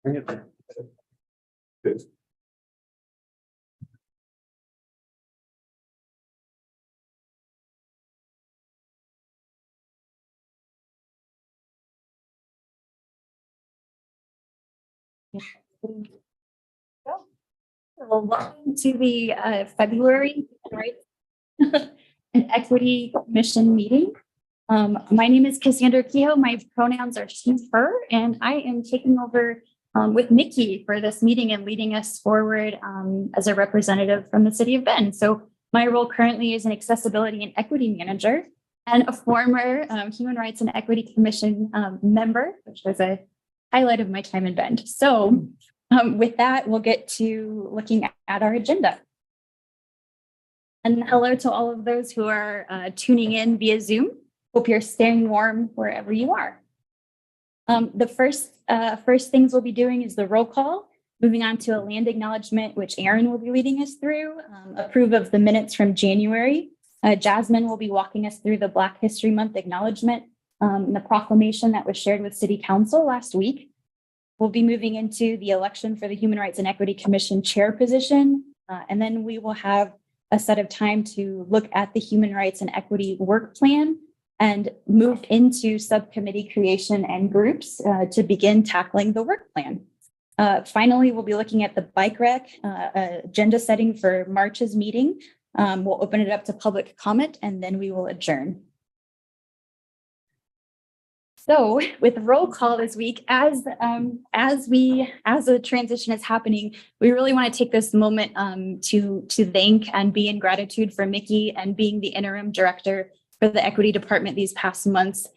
Good. Well, welcome to the February Rights and Equity Commission meeting. My name is Cassandra Kehoe. My pronouns are she, her, and I am taking over with Nikki for this meeting and leading us forward as a representative from the city of Bend. So my role currently is an accessibility and equity manager and a former Human Rights and Equity Commission member, which was a highlight of my time in Bend. So with that, we'll get to looking at our agenda. And hello to all of those who are tuning in via Zoom. Hope you're staying warm wherever you are. The first things we'll be doing is the roll call, moving on to a land acknowledgement, which Aaron will be leading us through, approve of the minutes from January. Jasmine will be walking us through the Black History Month acknowledgement, and the proclamation that was shared with City Council last week. We'll be moving into the election for the Human Rights and Equity Commission chair position, and then we will have a set of time to look at the Human Rights and Equity work plan and move into subcommittee creation and groups to begin tackling the work plan. Finally, we'll be looking at the bike rec agenda setting for March's meeting. We'll open it up to public comment and then we will adjourn. So with roll call this week, as the transition is happening, we really want to take this moment to thank and be in gratitude for Mickey and being the interim director for the equity department these past months.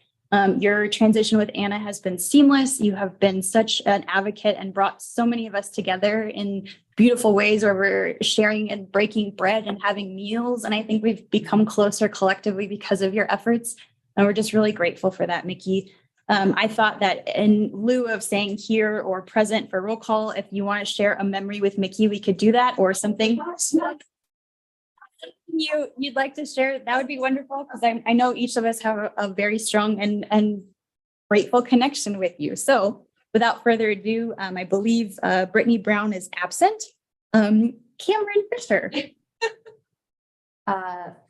Your transition with Anna has been seamless. You have been such an advocate and brought so many of us together in beautiful ways where we're sharing and breaking bread and having meals. And I think we've become closer collectively because of your efforts. And we're just really grateful for that, Mickey. I thought that in lieu of saying here or present for roll call, if you want to share a memory with Mickey, we could do that, or something you'd like to share. That would be wonderful, because I know each of us have a very strong and grateful connection with you. So without further ado, I believe Brittany Brown is absent. Cameron Fisher.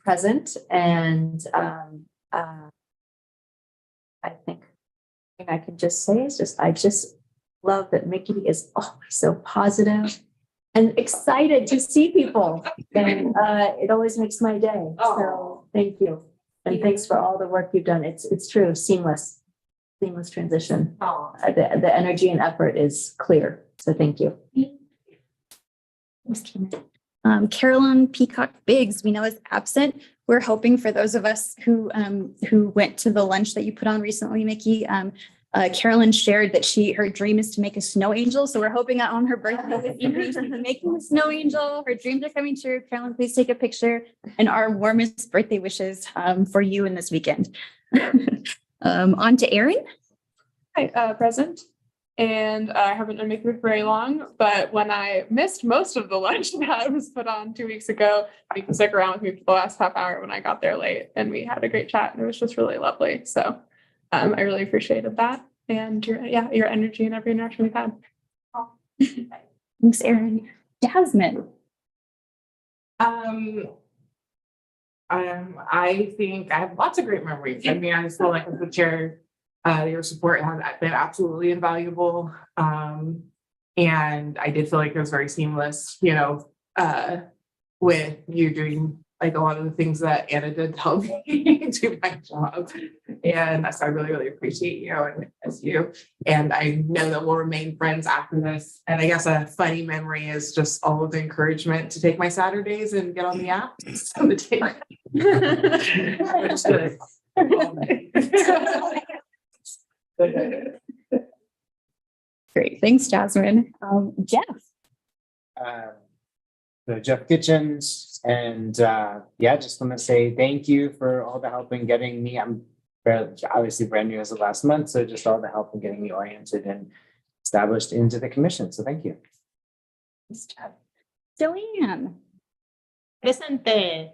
Present, and I think I can just say is I just love that Mickey is always so positive and excited to see people, and it always makes my day. So thank you, and thanks for all the work you've done. It's true, seamless transition. The energy and effort is clear. So thank you. Carolyn Peacock Biggs, we know is absent. We're hoping for those of us who went to the lunch that you put on recently, Mickey. Carolyn shared that her dream is to make a snow angel. So we're hoping that on her birthday this evening, she's making a snow angel. Her dreams are coming true. Carolyn, please take a picture, and our warmest birthday wishes for you in this weekend. On to Erin. Hi, present. And I haven't been making it very long, but when I missed most of the lunch that was put on 2 weeks ago, you can stick around with me for the last half hour when I got there late, and we had a great chat, and it was just really lovely. So I really appreciated that, and your energy and every interaction we've had. Thanks, Erin. Jasmine. I think I have lots of great memories. I mean, I just feel like as the chair, your support has been absolutely invaluable. And I did feel like it was very seamless, with you doing like a lot of the things that Anna did to help me do my job. And so I really, really appreciate you and miss you. And I know that we'll remain friends after this. And I guess a funny memory is just all of the encouragement to take my Saturdays and get on the app. So the day. Great. Thanks, Jasmine. Jeff. Jeff Kitchens, and just want to say thank you for all the help in getting me. I'm obviously brand new as of last month, so just all the help in getting me oriented and established into the commission. So thank you. Thanks, Jeff. Joanne. Presente.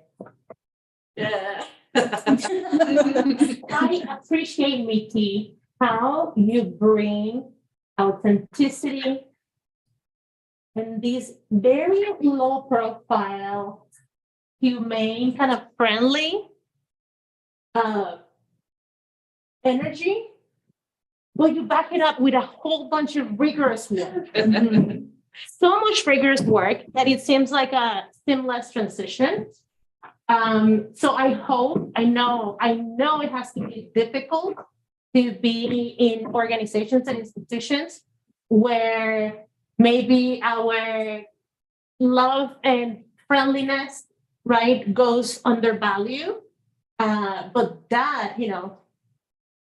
I appreciate, Mickey, how you bring authenticity, and this very low profile, humane, kind of friendly energy, but you back it up with a whole bunch of rigorous work. So much rigorous work that it seems like a seamless transition. So I know it has to be difficult to be in organizations and institutions where maybe our love and friendliness, right, goes undervalued. But that,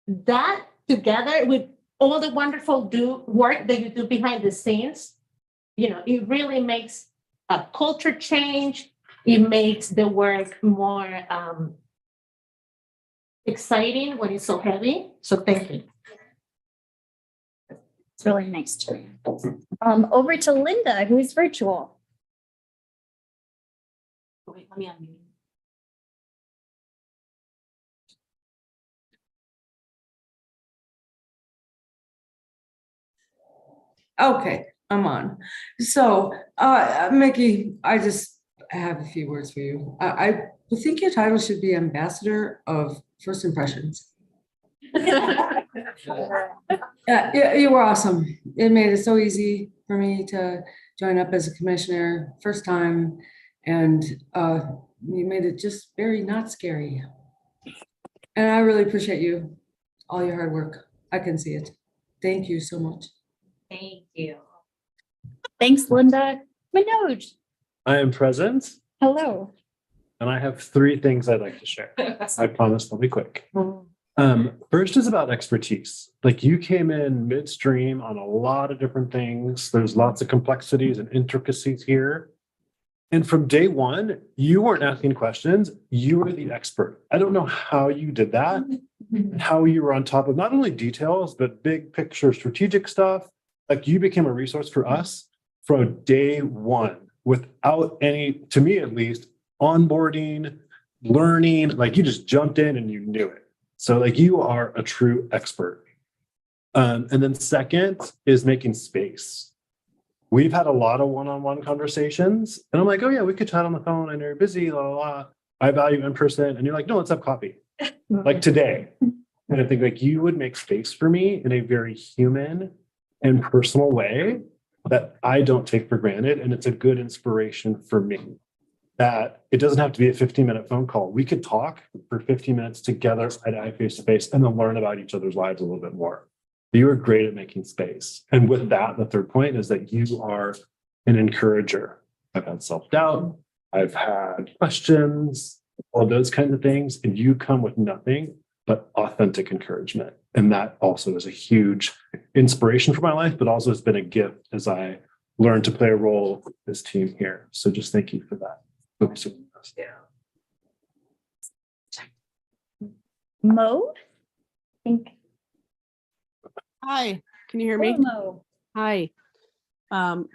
that together with all the wonderful work that you do behind the scenes, it really makes a culture change. It makes the work more exciting when it's so heavy. So thank you. It's really nice to over to Linda, who is virtual. Wait, let me unmute. Okay, I'm on. So, Mickey, I have a few words for you. I think your title should be Ambassador of First Impressions. Yeah, you were awesome. It made it so easy for me to join up as a commissioner first time, and you made it just very not scary. And I really appreciate you, all your hard work. I can see it. Thank you so much. Thank you. Thanks, Linda. Manoj, I am present, hello. and I have 3 things I'd like to share. I promise they'll be quick. First is about expertise. Like, you came in midstream on a lot of different things. There's lots of complexities and intricacies here. And from day one, you weren't asking questions. You were the expert. I don't know how you did that, and how you were on top of not only details, but big picture strategic stuff. Like, you became a resource for us from day one without any, to me at least, onboarding, learning. Like, you just jumped in and you knew it. So, like, you are a true expert. And then second is making space. We've had a lot of one-on-one conversations, and I'm like, oh yeah, we could chat on the phone. I know you're busy, la la la. I value in person, and you're like, no, let's have coffee, like today. And I think, like, you would make space for me in a very human and personal way that I don't take for granted, and it's a good inspiration for me. That it doesn't have to be a 15-minute phone call. We could talk for 15 minutes together, eye-to-eye, face-to-face, and then learn about each other's lives a little bit more. You are great at making space. And with that, the third point is that you are an encourager. I've had self-doubt. I've had questions, all those kinds of things. And you come with nothing but authentic encouragement. And that also is a huge inspiration for my life, but also has been a gift as I learned to play a role with this team here. So just thank you for that. Yeah. Mo, I think. Hi, can you hear me? Hello, Mo. Hi,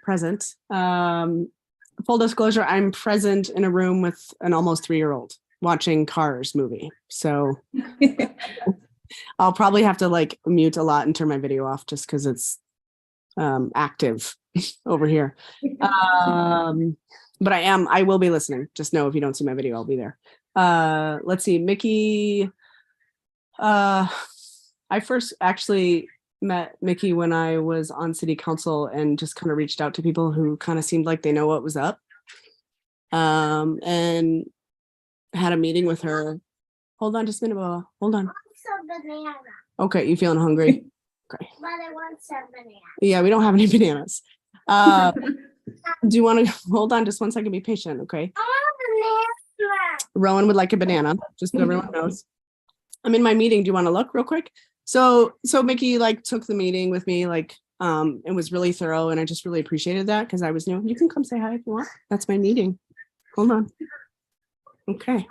present. Full disclosure, I'm present in a room with an almost 3-year-old watching Cars movie. So I'll probably have to like mute a lot and turn my video off just because it's active over here. But I will be listening. Just know if you don't see my video, I'll be there. Let's see, Mickey. I first actually met Mickey when I was on city council and just kind of reached out to people who kind of seemed like they know what was up. And had a meeting with her. Hold on just a minute, Bella. Hold on. Some banana, Okay, you feeling hungry? Okay. but I want some banana. Yeah, we don't have any bananas. Do you want to hold on just one second? Be patient, okay? I want a banana. Rowan would like a banana, just so everyone knows. I'm in my meeting. Do you want to look real quick? So Mickey like took the meeting with me, like, and was really thorough, and I just really appreciated that because I was new. You can come say hi if you want. That's my meeting. Hold on. Okay.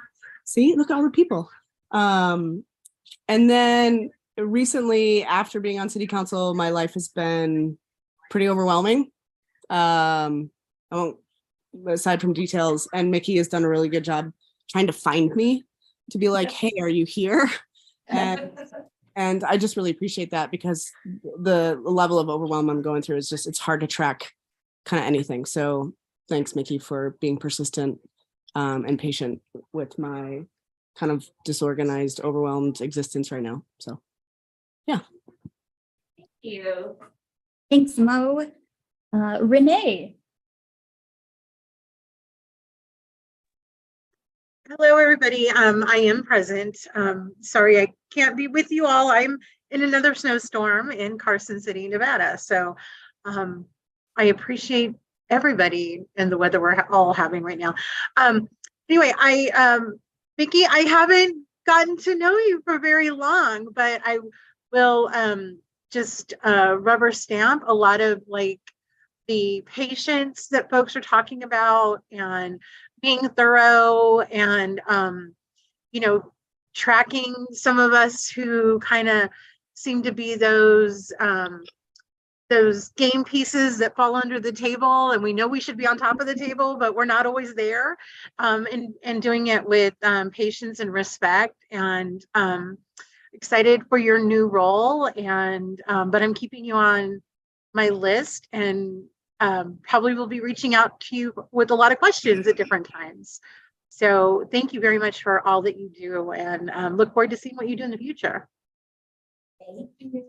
See, look at all the people. And then recently, after being on city council, my life has been pretty overwhelming. I won't, aside from details, and Mickey has done a really good job trying to find me to be like, hey, are you here? And I just really appreciate that because the level of overwhelm I'm going through is just, it's hard to track kind of anything. So thanks, Mickey, for being persistent and patient with my kind of disorganized, overwhelmed existence right now. So, yeah. Thank you. Thanks, Mo. Renee. Hello, everybody. I am present. Sorry, I can't be with you all. I'm in another snowstorm in Carson City, Nevada. So I appreciate everybody and the weather we're all having right now. Anyway, Vicki, I haven't gotten to know you for very long, but I will just rubber stamp a lot of like the patience that folks are talking about and being thorough and, you know, tracking some of us who kind of seem to be those game pieces that fall under the table and we know we should be on top of the table, but we're not always there, and doing it with patience and respect, and excited for your new role. And but I'm keeping you on my list, and probably will be reaching out to you with a lot of questions at different times. So thank you very much for all that you do, and look forward to seeing what you do in the future. Thank you.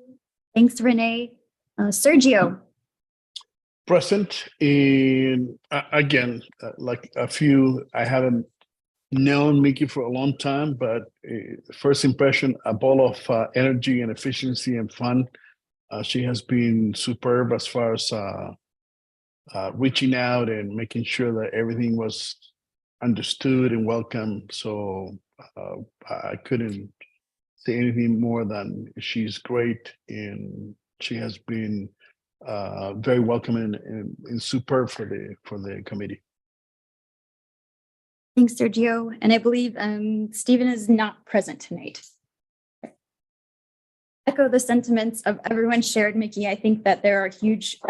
Thanks, Renee. Sergio. Present in again, like a few, I haven't known Mickey for a long time, but first impression, a ball of energy and efficiency and fun. She has been superb as far as reaching out and making sure that everything was understood and welcome. So I couldn't say anything more than she's great, and she has been very welcoming and superb for the committee. Thanks, Sergio. And I believe Stephen is not present tonight. Echo the sentiments of everyone shared, Mickey. I think that there are huge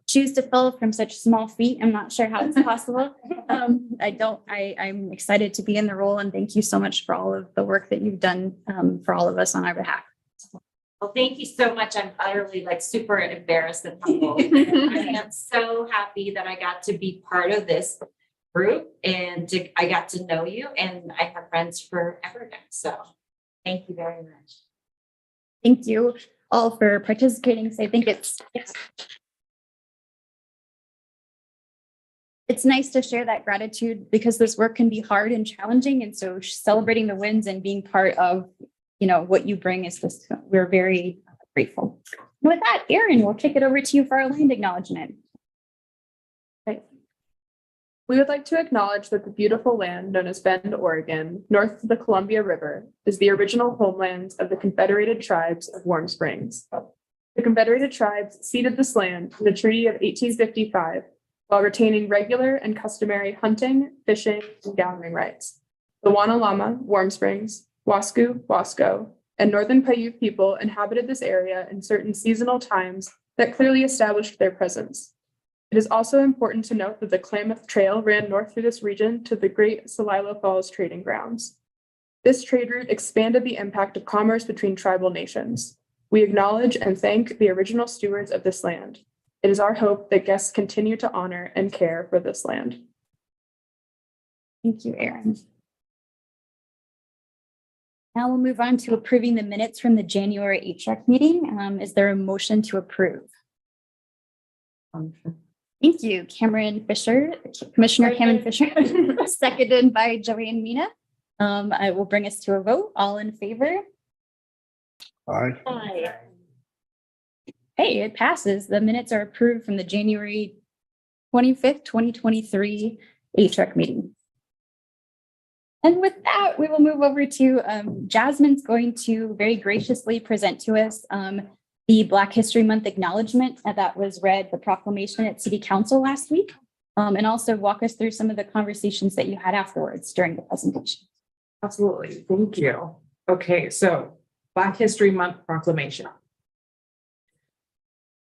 shoes to fill from such small feet. I'm not sure how it's possible. I'm excited to be in the role, and thank you so much for all of the work that you've done for all of us on our behalf. Well, thank you so much. I'm utterly super embarrassed and humbled. I am so happy that I got to be part of this group, and I got to know you, and I have friends forever now. So thank you very much. Thank you all for participating. So I think it's nice to share that gratitude because this work can be hard and challenging. And so celebrating the wins and being part of, what you bring is just, we're very grateful. With that, Erin, we'll kick it over to you for our land acknowledgement. We would like to acknowledge that the beautiful land known as Bend, Oregon, north of the Columbia River, is the original homeland of the Confederated Tribes of Warm Springs. The Confederated Tribes ceded this land in the Treaty of 1855 while retaining regular and customary hunting, fishing, and gathering rights. The Wanalama, Warm Springs, Wasco, Wasco, and Northern Paiute people inhabited this area in certain seasonal times that clearly established their presence. It is also important to note that the Klamath Trail ran north through this region to the Great Celilo Falls trading grounds. This trade route expanded the impact of commerce between tribal nations. We acknowledge and thank the original stewards of this land. It is our hope that guests continue to honor and care for this land. Thank you, Erin. Now we'll move on to approving the minutes from the January HREC meeting. Is there a motion to approve? Thank you, Cameron Fisher, Commissioner Cameron Fisher, seconded by Joanne Mina. I will bring us to a vote. All in favor? Aye. Aye. Hey, it passes. The minutes are approved from the January 25th, 2023 HREC meeting. And with that, we will move over to Jasmine's going to very graciously present to us the Black History Month acknowledgement that was read, the proclamation at City Council last week, and also walk us through some of the conversations that you had afterwards during the presentation. Absolutely. Thank you. Okay, so Black History Month proclamation.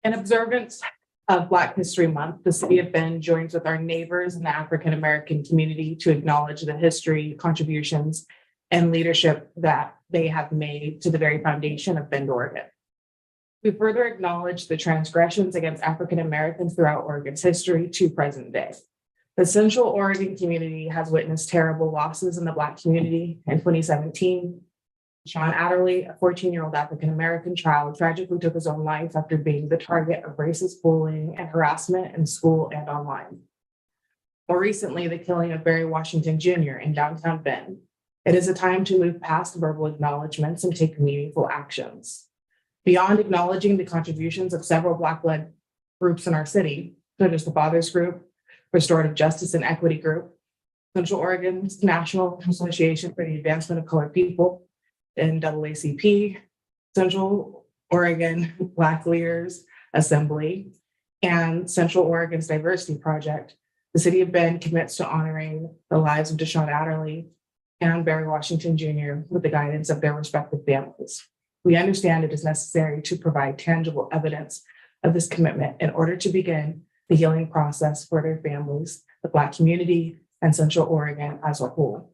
In observance of Black History Month, the City of Bend joins with our neighbors in the African American community to acknowledge the history, contributions, and leadership that they have made to the very foundation of Bend, Oregon. We further acknowledge the transgressions against African Americans throughout Oregon's history to present day. The Central Oregon community has witnessed terrible losses in the Black community. In 2017, Sean Adderley, a 14-year-old African American child, tragically took his own life after being the target of racist bullying and harassment in school and online. More recently, the killing of Barry Washington Jr. in downtown Bend. It is a time to move past verbal acknowledgements and take meaningful actions. Beyond acknowledging the contributions of several Black-led groups in our city, such as the Fathers Group, Restorative Justice and Equity Group, Central Oregon's National Association for the Advancement of Colored People, NAACP, Central Oregon Black Leaders Assembly, and Central Oregon's Diversity Project, the City of Bend commits to honoring the lives of Deshaun Adderley and Barry Washington Jr. with the guidance of their respective families. We understand it is necessary to provide tangible evidence of this commitment in order to begin the healing process for their families, the Black community, and Central Oregon as a whole.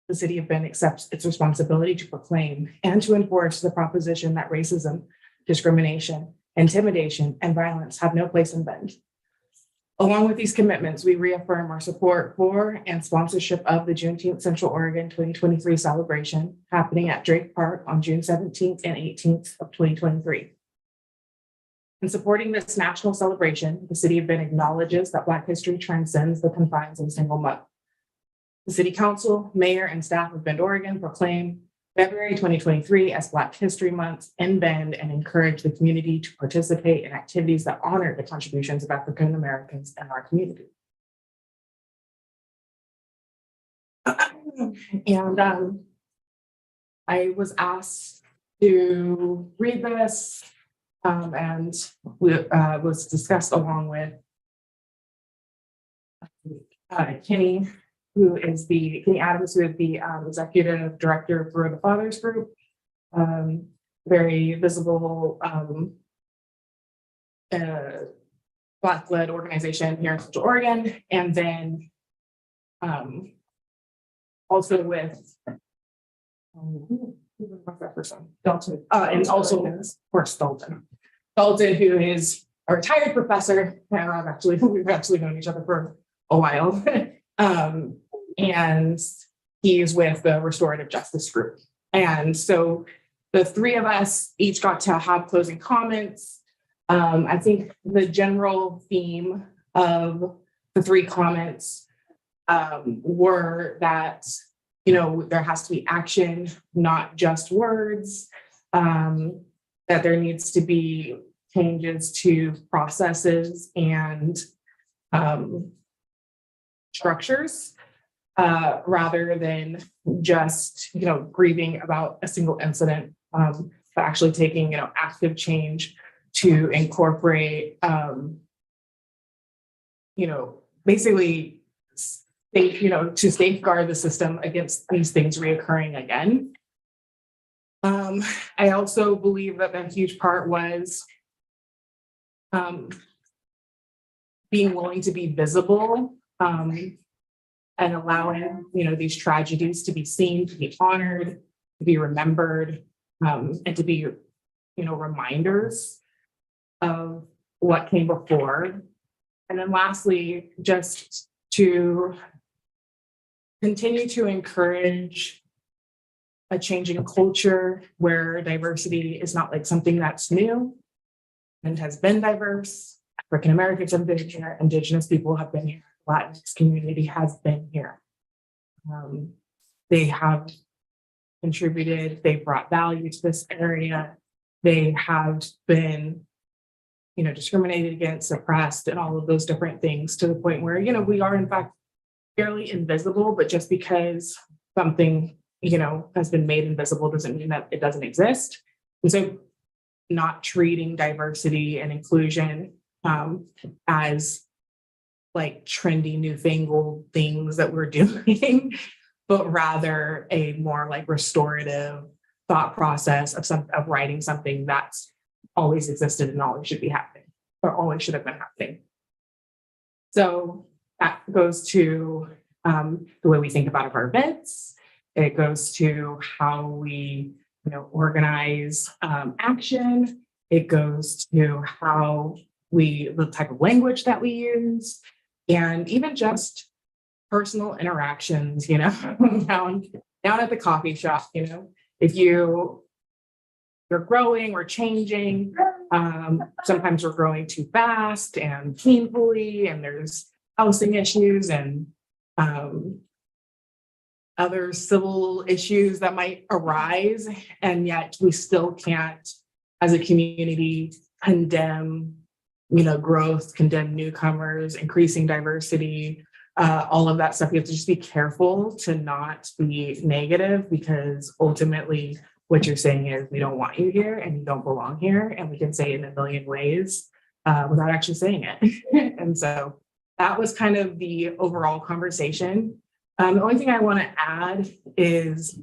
The City of Bend accepts its responsibility to proclaim and to enforce the proposition that racism, discrimination, intimidation, and violence have no place in Bend. Along with these commitments, we reaffirm our support for and sponsorship of the Juneteenth Central Oregon 2023 celebration happening at Drake Park on June 17th and 18th of 2023. In supporting this national celebration, the City of Bend acknowledges that Black history transcends the confines of a single month. The City Council, Mayor, and staff of Bend, Oregon proclaim February 2023 as Black History Month in Bend and encourage the community to participate in activities that honor the contributions of African Americans in our community. And I was asked to read this and was discussed along with Kenny Adams, who is the executive director for the Fathers Group, very visible Black-led organization here in Central Oregon, and then also with Dalton, and also with, of course, Dalton, who is a retired professor, and we've actually known each other for a while. And he's with the Restorative Justice Group. And so the three of us each got to have closing comments. I think the general theme of the three comments were that, you know, there has to be action, not just words, that there needs to be changes to processes and structures, rather than just, you know, grieving about a single incident, but actually taking, you know, active change to incorporate, you know, basically, to safeguard the system against these things reoccurring again. I also believe that a huge part was being willing to be visible, and allowing, you know, these tragedies to be seen, to be honored, to be remembered, and to be, you know, reminders of what came before. And then lastly, just to continue to encourage a changing culture where diversity is not like something that's new and has been diverse. African Americans have been here, Indigenous people have been here, Latinx community has been here. They have contributed, they brought value to this area. They have been, you know, discriminated against, suppressed, and all of those different things, to the point where, you know, we are in fact fairly invisible, but just because something, you know, has been made invisible doesn't mean that it doesn't exist. And so not treating diversity and inclusion as like trendy, newfangled things that we're doing, but rather a more like restorative thought process of writing something that's always existed and always should be happening, or always should have been happening. So that goes to the way we think about our events, It goes to how we, organize action. It goes to how the type of language that we use, and even just personal interactions, down at the coffee shop, if you're growing or changing, sometimes we're growing too fast and painfully, and there's housing issues and other civil issues that might arise, and yet we still can't, as a community, condemn, growth, condemn newcomers, increasing diversity, all of that stuff. You have to just be careful to not be negative, because ultimately what you're saying is we don't want you here and you don't belong here, and we can say it in a million ways without actually saying it. And so that was kind of the overall conversation. The only thing I want to add is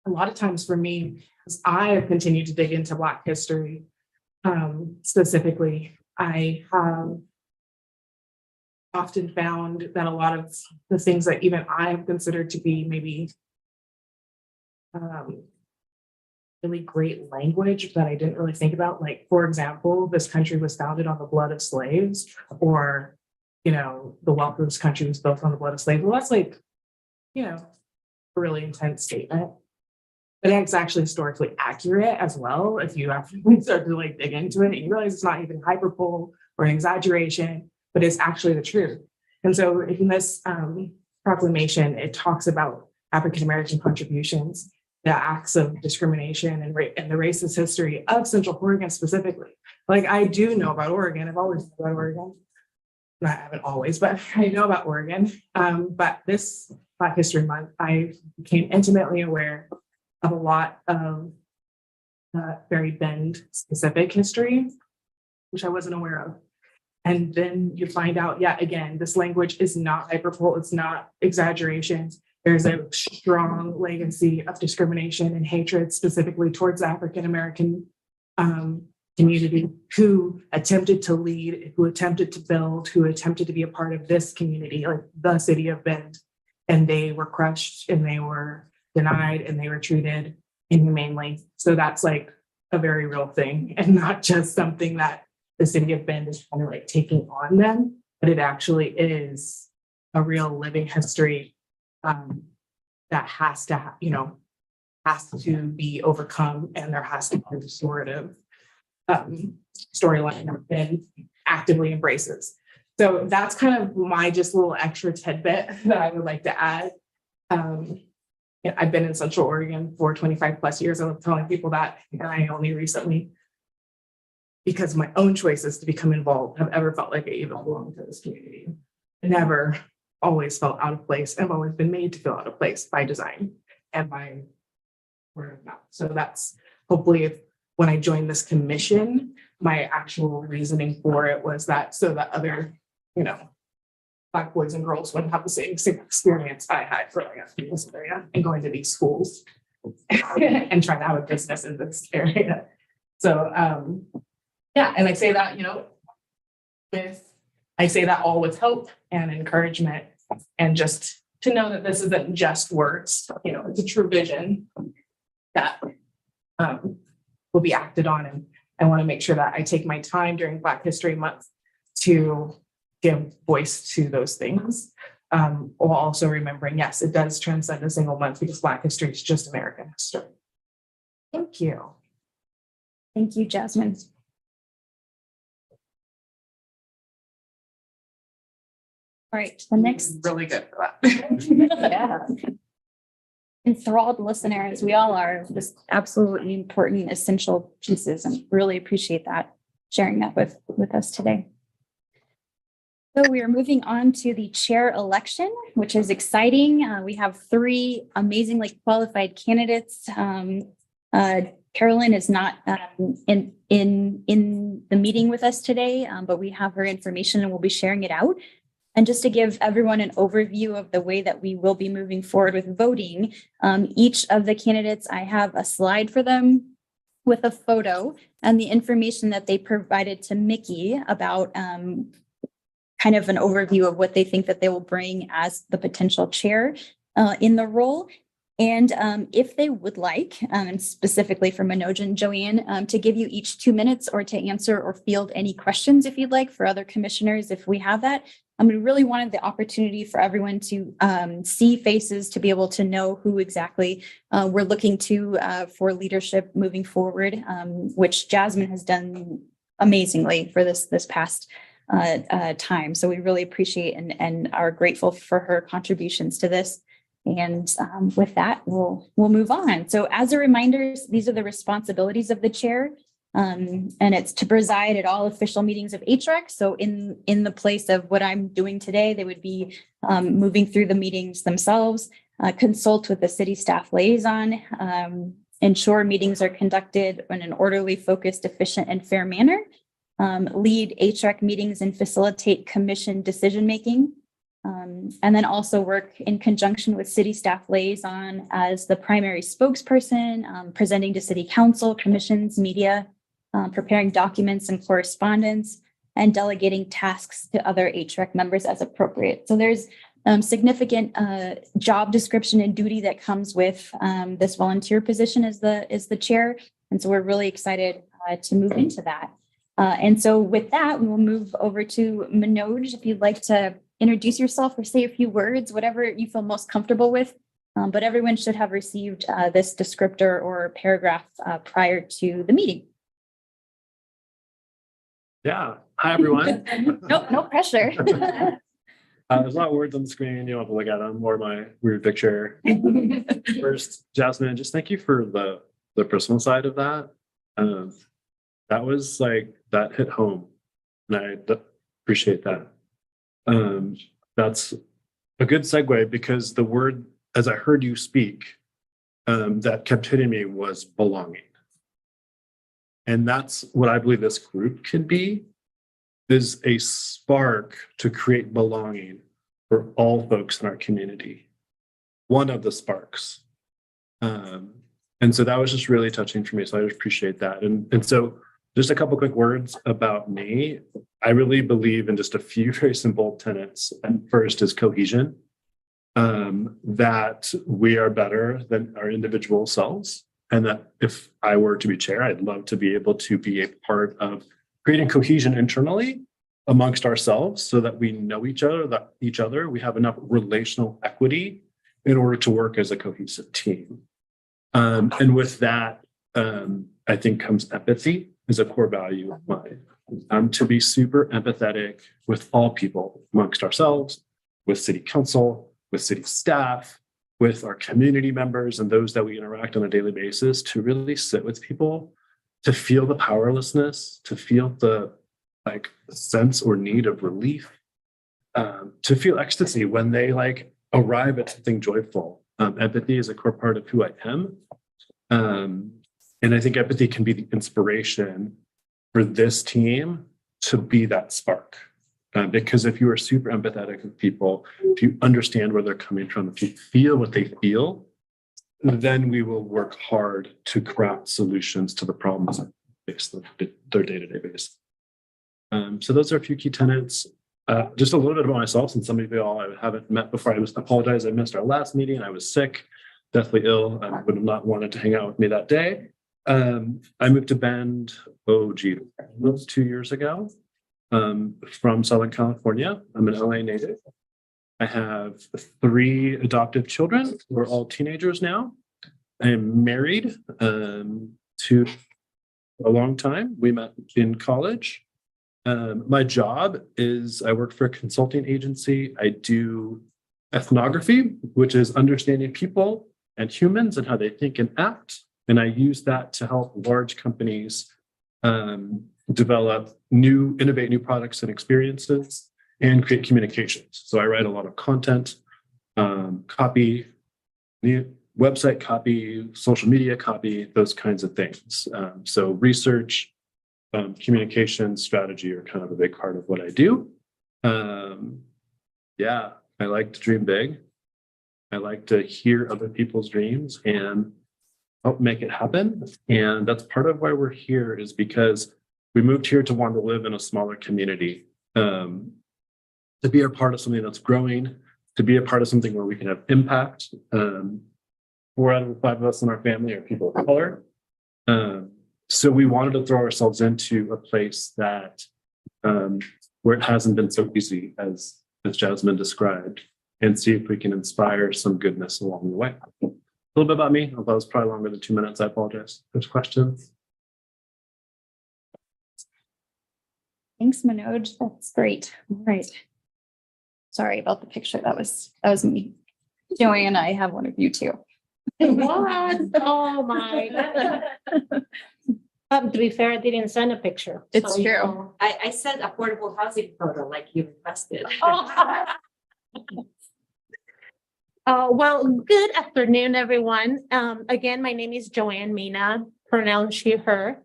a lot of times for me, as I have continued to dig into Black history, specifically, I have often found that a lot of the things that even I have considered to be maybe really great language that I didn't really think about, like, for example, this country was founded on the blood of slaves, or, the wealth of this country was built on the blood of slaves. Well, that's like, a really intense statement. But it's actually historically accurate as well. If you actually start to dig into it, you realize it's not even hyperbole or an exaggeration, but it's actually the truth. And so in this proclamation, it talks about African-American contributions, the acts of discrimination and the racist history of Central Oregon specifically. Like, I do know about Oregon. I've always known about Oregon. I haven't always, but I know about Oregon. But this Black History Month, I became intimately aware of a lot of very Bend specific history, which I wasn't aware of. And then you find out, again, this language is not hyperbole, it's not exaggerations. There's a strong legacy of discrimination and hatred specifically towards the African-American community, who attempted to lead, who attempted to build, who attempted to be a part of this community, like the city of Bend. And they were crushed and they were denied and they were treated inhumanely. So that's like a very real thing, and not just something that the city of Bend is kind of taking on them, but it actually is a real living history that has to, has to be overcome, and there has to be a restorative storyline that Bend actively embraces. So that's kind of my just little extra tidbit that I would like to add. I've been in Central Oregon for 25 plus years. I love telling people that, and I only recently, because of my own choices to become involved, have ever felt like I even belong to this community. I never always felt out of place. I've always been made to feel out of place by design and by word of mouth. So that's hopefully when I joined this commission, my actual reasoning for it was that so that other, Black boys and girls wouldn't have the same experience I had growing up in this area and going to these schools and trying to have a business in this area. So and I say that, I say that all with hope and encouragement, and just to know that this isn't just words, it's a true vision that will be acted on. And I want to make sure that I take my time during Black History Month to give voice to those things, while also remembering, yes, it does transcend a single month, because Black history is just American history. Thank you. Thank you, Jasmine. All right, the next. Really good for that. Yeah. Enthralled listeners, we all are, just absolutely important, essential pieces, and really appreciate that, sharing that with us today. So we are moving on to the chair election, which is exciting. We have 3 amazingly qualified candidates. Carolyn is not in the meeting with us today, but we have her information and we'll be sharing it out. And just to give everyone an overview of the way that we will be moving forward with voting, each of the candidates, I have a slide for them with a photo and the information that they provided to Mickey about kind of an overview of what they think that they will bring as the potential chair in the role. And if they would like, and specifically for Manoj and Joanne, to give you each 2 minutes or to answer or field any questions if you'd like for other commissioners, if we have that. We really wanted the opportunity for everyone to see faces, to be able to know who exactly we're looking to for leadership moving forward, which Jasmine has done amazingly for this past time. So we really appreciate and are grateful for her contributions to this. And with that, we'll move on. So as a reminder, these are the responsibilities of the chair. And it's to preside at all official meetings of HREC. So in the place of what I'm doing today, they would be moving through the meetings themselves, consult with the city staff liaison, ensure meetings are conducted in an orderly, focused, efficient, and fair manner, lead HREC meetings and facilitate commission decision-making, and then also work in conjunction with city staff liaison as the primary spokesperson, presenting to city council, commissions, media, preparing documents and correspondence, and delegating tasks to other HREC members as appropriate. So there's significant job description and duty that comes with this volunteer position as the chair. And so we're really excited to move into that. And so with that, we will move over to Manoj, if you'd like to introduce yourself or say a few words, whatever you feel most comfortable with. But everyone should have received this descriptor or paragraph prior to the meeting. Yeah. Hi, everyone. No pressure. There's a lot of words on the screen. You don't have to look at them or my weird picture. First, Jasmine, just thank you for the personal side of that. That was like, that hit home. And I appreciate that. That's a good segue because the word, as I heard you speak, that kept hitting me was belonging. And that's what I believe this group can be, is a spark to create belonging for all folks in our community. One of the sparks. And so that was just really touching for me. So I just appreciate that. And so just a couple quick words about me. I really believe in just a few very simple tenets. And first is cohesion, that we are better than our individual selves. And that if I were to be chair, I'd love to be able to be a part of creating cohesion internally amongst ourselves so that we know each other, we have enough relational equity in order to work as a cohesive team. And with that, I think comes empathy as a core value of mine. To be super empathetic with all people amongst ourselves, with city council, with city staff, with our community members and those that we interact on a daily basis, to really sit with people, to feel the powerlessness, to feel the sense or need of relief, to feel ecstasy when they arrive at something joyful. Empathy is a core part of who I am. And I think empathy can be the inspiration for this team to be that spark. Because if you are super empathetic with people, if you understand where they're coming from, if you feel what they feel, then we will work hard to craft solutions to the problems that face their day-to-day basis. So those are a few key tenets. Just a little bit about myself, since some of you all I haven't met before. I apologize. I missed our last meeting. I was sick, deathly ill. I would have not wanted to hang out with me that day. I moved to Bend, almost 2 years ago. From Southern California. I'm an LA native. I have 3 adoptive children who are all teenagers now. I am married to a long time. We met in college. My job is I work for a consulting agency. I do ethnography, which is understanding people and humans and how they think and act. And I use that to help large companies innovate new products and experiences, and create communications. So I write a lot of content, copy, website copy, social media copy, those kinds of things. So research, communication, strategy are kind of a big part of what I do. Yeah, I like to dream big. I like to hear other people's dreams and help make it happen. And that's part of why we're here, is because we moved here to want to live in a smaller community, to be a part of something that's growing, to be a part of something where we can have impact. 4 out of the 5 of us in our family are people of color. So we wanted to throw ourselves into a place that where it hasn't been so easy as Jasmine described, and see if we can inspire some goodness along the way. A little bit about me. That was probably longer than 2 minutes. I apologize. There's questions. Thanks, Manoj. That's great. All right. Sorry about the picture. That was me. Joey and I have one of you too. What? Oh my. To be fair, I didn't send a picture. It's So, true. I said affordable housing photo like you requested. Well, good afternoon, everyone. Again, my name is Joanne Mina, pronouns she, her.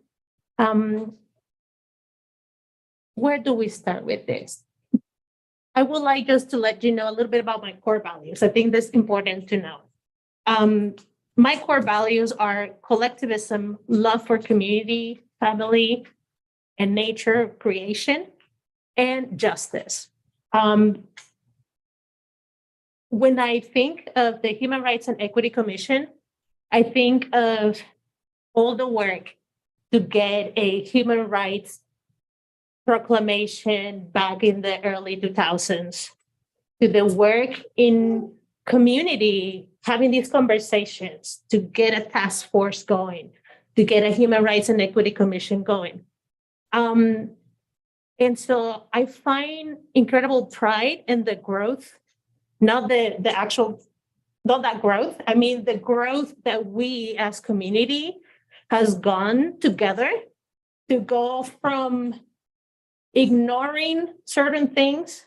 Where do we start with this? I would like just to let you know a little bit about my core values. I think that's important to know. My core values are collectivism, love for community, family, and nature creation, and justice. When I think of the Human Rights and Equity Commission, I think of all the work to get a human rights proclamation back in the early 2000s, to the work in community, having these conversations to get a task force going, to get a Human Rights and Equity Commission going. And so I find incredible pride in the growth, not that growth. I mean, the growth that we as community has gone together to go from ignoring certain things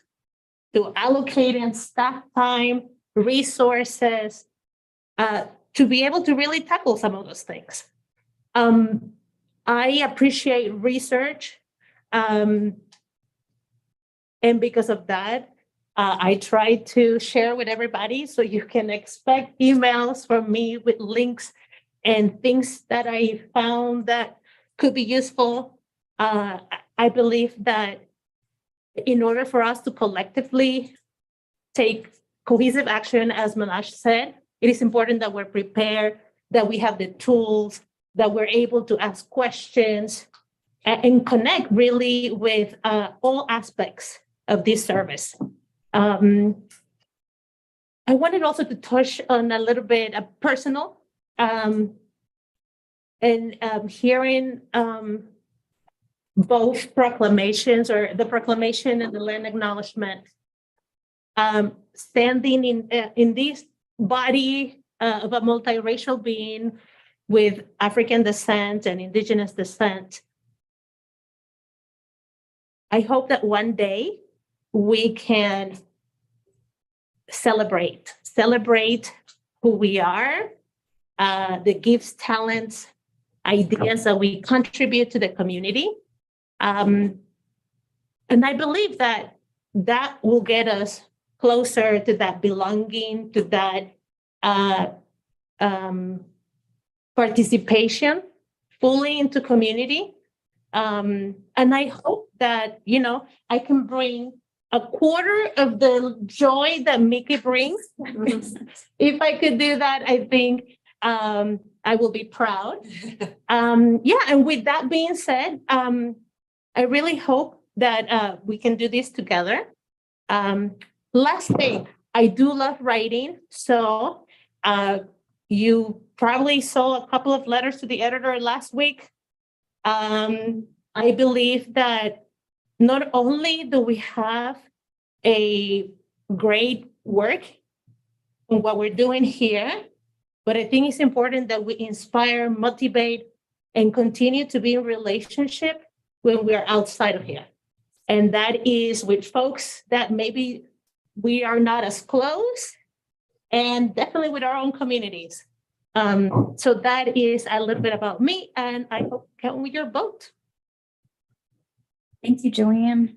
to allocating staff time, resources, to be able to really tackle some of those things. I appreciate research. And because of that, I try to share with everybody, so you can expect emails from me with links and things that I found that could be useful. I believe that in order for us to collectively take cohesive action, as Manoj said, it is important that we're prepared, that we have the tools, that we're able to ask questions and connect really with all aspects of this service. I wanted also to touch on a little bit of personal and hearing both proclamations, or the proclamation and the land acknowledgement, standing in this body of a multiracial being with African descent and Indigenous descent. I hope that one day we can celebrate who we are, the gifts, talents, ideas that we contribute to the community. And I believe that will get us closer to that belonging, to that participation fully into community. And I hope that, I can bring a quarter of the joy that Mickey brings. If I could do that, I think I will be proud. And with that being said, I really hope that we can do this together. Last thing, I do love writing. So you probably saw a couple of letters to the editor last week. I believe that not only do we have a great work in what we're doing here, but I think it's important that we inspire, motivate, and continue to be in relationship when we're outside of here. And that is with folks that maybe we are not as close, and definitely with our own communities. So that is a little bit about me, and I hope you count with your vote. Thank you, Joanne.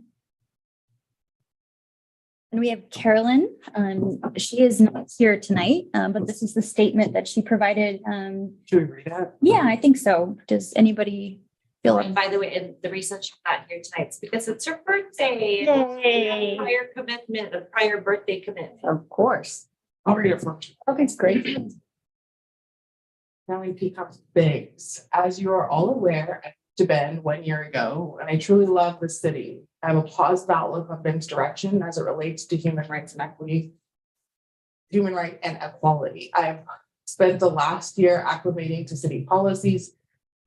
And we have Carolyn. She is not here tonight, but this is the statement that she provided. Should we read that? Yeah, I think so. Does anybody feel? And by the way, and the reason she's not here tonight is because it's her birthday. Yay. Prior commitment, a prior birthday commitment. Of course. I'll read it for you. Okay, great. Valley Peacock Bigs. As you are all aware, I moved to Bend 1 year ago, and I truly love the city. I have a positive outlook on Bend's direction as it relates to human rights and equity, human right and equality. I've spent the last year acclimating to city policies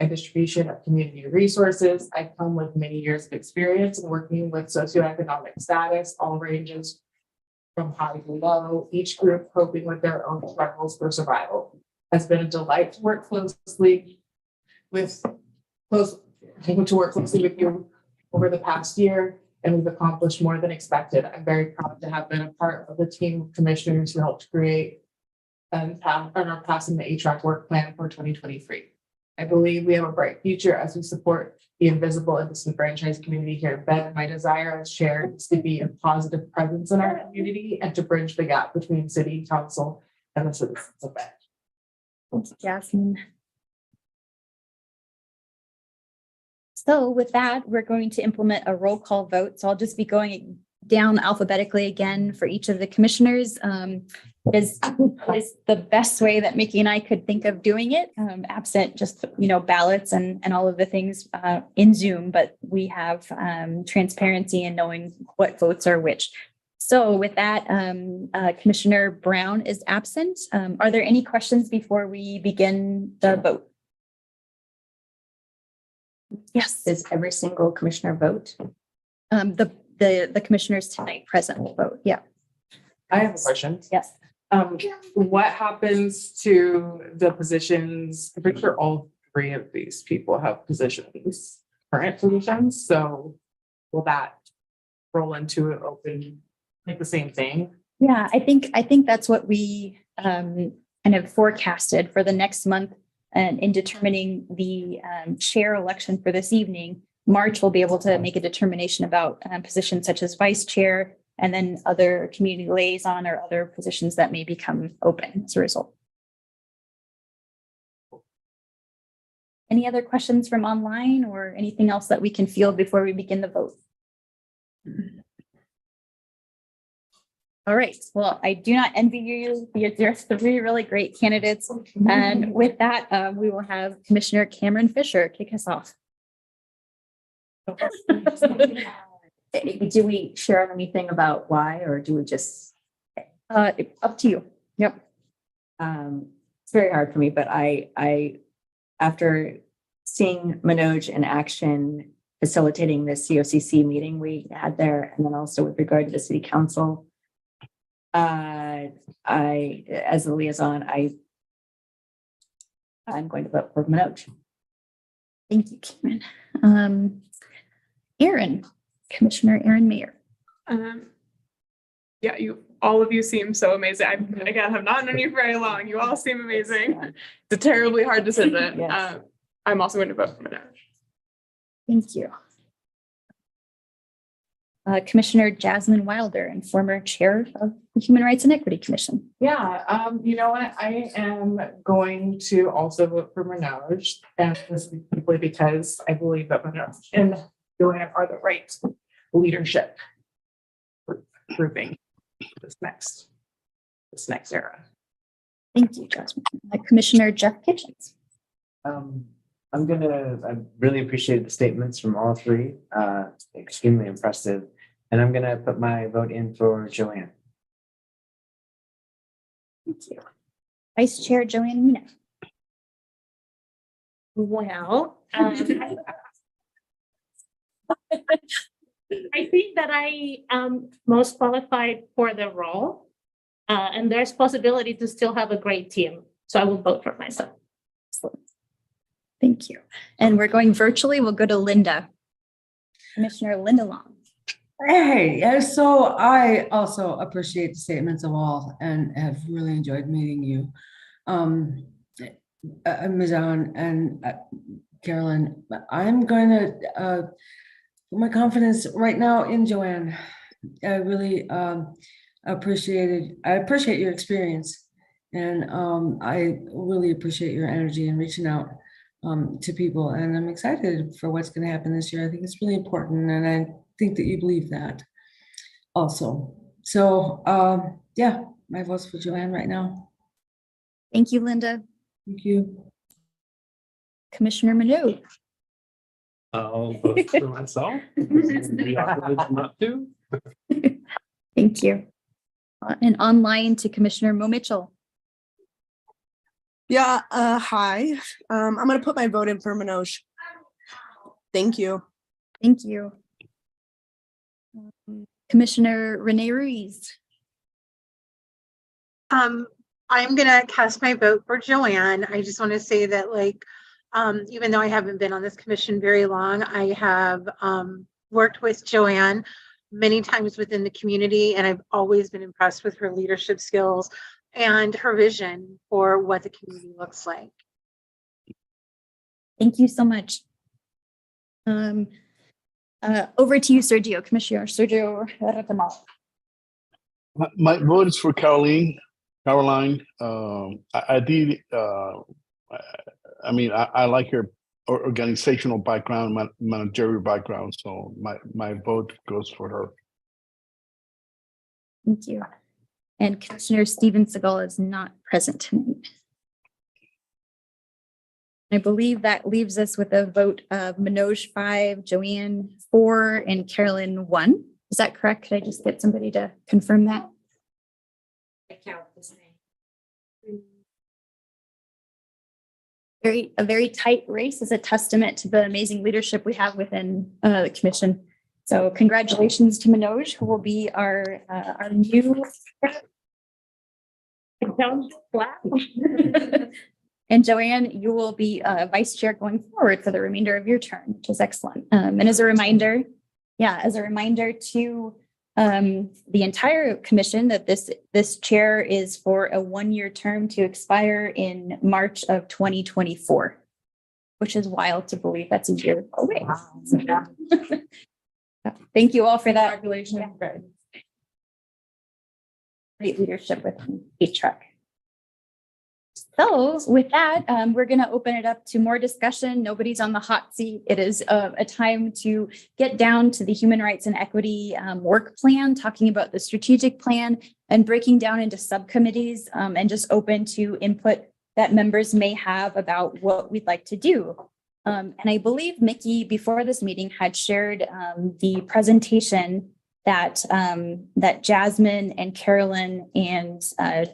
and distribution of community resources. I come with many years of experience in working with socioeconomic status, all ranges from high to low, each group coping with their own struggles for survival. It's been a delight to work closely with you over the past year, and we've accomplished more than expected. I'm very proud to have been a part of the team of commissioners who helped create and are passing the HRAC work plan for 2023. I believe we have a bright future as we support the invisible and disenfranchised community here in Bend. My desire as chair is to be a positive presence in our community and to bridge the gap between city council and the citizens of Bend. Thanks, Jasmine. So with that, we're going to implement a roll call vote. So I'll just be going down alphabetically again for each of the commissioners. Is the best way that Mickey and I could think of doing it, absent just, ballots and all of the things in Zoom, but we have transparency in knowing what votes are which. So with that, Commissioner Brown is absent. Are there any questions before we begin the vote? Yes. Does every single commissioner vote? The commissioners tonight present will vote. Yeah. I have a question. Yes. What happens to the positions? I'm pretty sure all three of these people have positions, current positions. So will that roll into an open, like the same thing? Yeah, I think that's what we kind of forecasted for the next month. And in determining the chair election for this evening, March will be able to make a determination about positions such as vice chair and then other community liaison or other positions that may become open as a result. Any other questions from online or anything else that we can field before we begin the vote? All right. Well, I do not envy you. You're three really great candidates. And with that, we will have Commissioner Cameron Fisher kick us off. Do we share anything about why, or do we just? Up to you. Yep. It's very hard for me, but I after seeing Manoj in action facilitating the COCC meeting we had there, and then also with regard to the city council, I, as a liaison, I'm going to vote for Manoj. Thank you, Cameron. Aaron, Commissioner Aaron Mayer. Yeah, all of you seem so amazing. Again, have not known you very long. You all seem amazing. It's a terribly hard decision. Yes. I'm also going to vote for Manoj. Thank you. Commissioner Jasmine Wilder and former chair of the Human Rights and Equity Commission. Yeah, you know what? I am going to also vote for Manoj, and this is simply because I believe that Manoj and Joanne are the right leadership grouping this next era. Thank you, Jasmine. Commissioner Jeff Kitchens. I really appreciate the statements from all three. Extremely impressive. And I'm gonna put my vote in for Joanne. Thank you. Vice Chair Joanne Mina. Well, I think that I am most qualified for the role, and there's possibility to still have a great team. So I will vote for myself. Excellent. Thank you. And we're going virtually. We'll go to Linda. Commissioner Linda Long. Hey, so I also appreciate the statements of all and have really enjoyed meeting you. Ms. Allen and Carolyn, I'm going to put my confidence right now in Joanne. I really appreciate your experience, and I really appreciate your energy and reaching out to people, and I'm excited for what's going to happen this year. I think it's really important, and I think that you believe that also. So yeah, my vote's for Joanne right now. Thank you, Linda. Thank you. Commissioner Manu. I'll vote for myself. Be awkward not to. Thank you. And online to Commissioner Mo Mitchell. Yeah, hi. I'm gonna put my vote in for Manoj. Thank you. Thank you. Commissioner Renee Ruiz. I'm gonna cast my vote for Joanne. I just want to say that even though I haven't been on this commission very long, I have worked with Joanne many times within the community, and I've always been impressed with her leadership skills and her vision for what the community looks like. Thank you so much. Over to you, Sergio, Commissioner Sergio Retamal. My vote is for Caroline. I did. I mean, I like her organizational background, managerial background. So my vote goes for her. Thank you. And Commissioner Steven Segal is not present tonight. I believe that leaves us with a vote of Manoj 5, Joanne 4, and Carolyn 1. Is that correct? Could I just get somebody to confirm that? I count this name. A very tight race is a testament to the amazing leadership we have within the commission. So congratulations to Manoj, who will be our new. And Joanne, you will be vice chair going forward for the remainder of your term, which is excellent. And as a reminder to the entire commission that this chair is for a 1-year term to expire in March of 2024, which is wild to believe that's a year away. Wow. Thank you all for that. Congratulations. Yeah. Great leadership with HTREC. So with that, we're going to open it up to more discussion. Nobody's on the hot seat. It is a time to get down to the human rights and equity work plan, talking about the strategic plan and breaking down into subcommittees and just open to input that members may have about what we'd like to do. And I believe Mickey, before this meeting, had shared the presentation that Jasmine and Carolyn and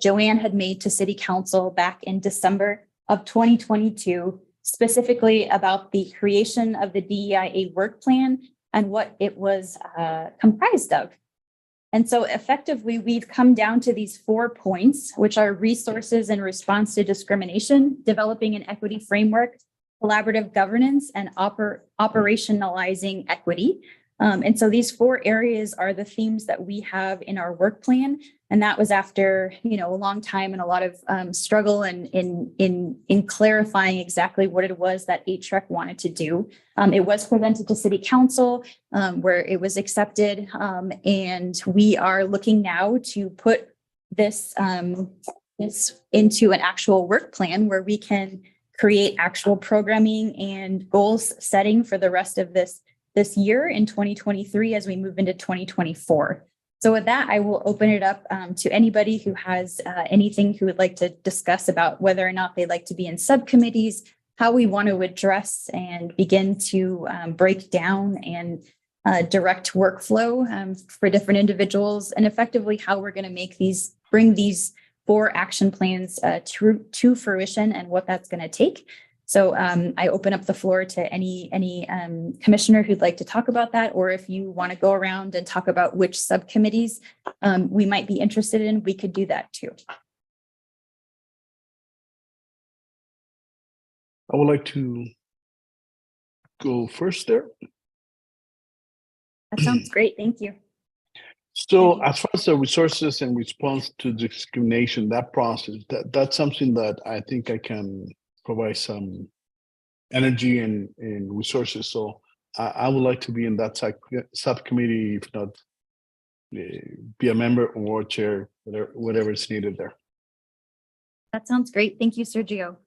Joanne had made to City Council back in December of 2022, specifically about the creation of the DEIA work plan and what it was comprised of. And so effectively, we've come down to these 4 points, which are resources in response to discrimination, developing an equity framework, collaborative governance, and operationalizing equity. And so these 4 areas are the themes that we have in our work plan. And that was after, a long time and a lot of struggle in clarifying exactly what it was that HTREC wanted to do. It was presented to City Council where it was accepted. And we are looking now to put this into an actual work plan where we can create actual programming and goals setting for the rest of this year in 2023 as we move into 2024. So with that, I will open it up to anybody who has anything who would like to discuss about whether or not they'd like to be in subcommittees, how we want to address and begin to break down and direct workflow for different individuals, and effectively how we're going to bring these 4 action plans to fruition and what that's going to take. So I open up the floor to any commissioner who'd like to talk about that, or if you want to go around and talk about which subcommittees we might be interested in, we could do that too. I would like to go first there. That sounds great. Thank you. So as far as the resources and response to discrimination, that process, that's something that I think I can provide some energy and resources. So I would like to be in that subcommittee, if not be a member or chair, whatever is needed there. That sounds great. Thank you, Sergio.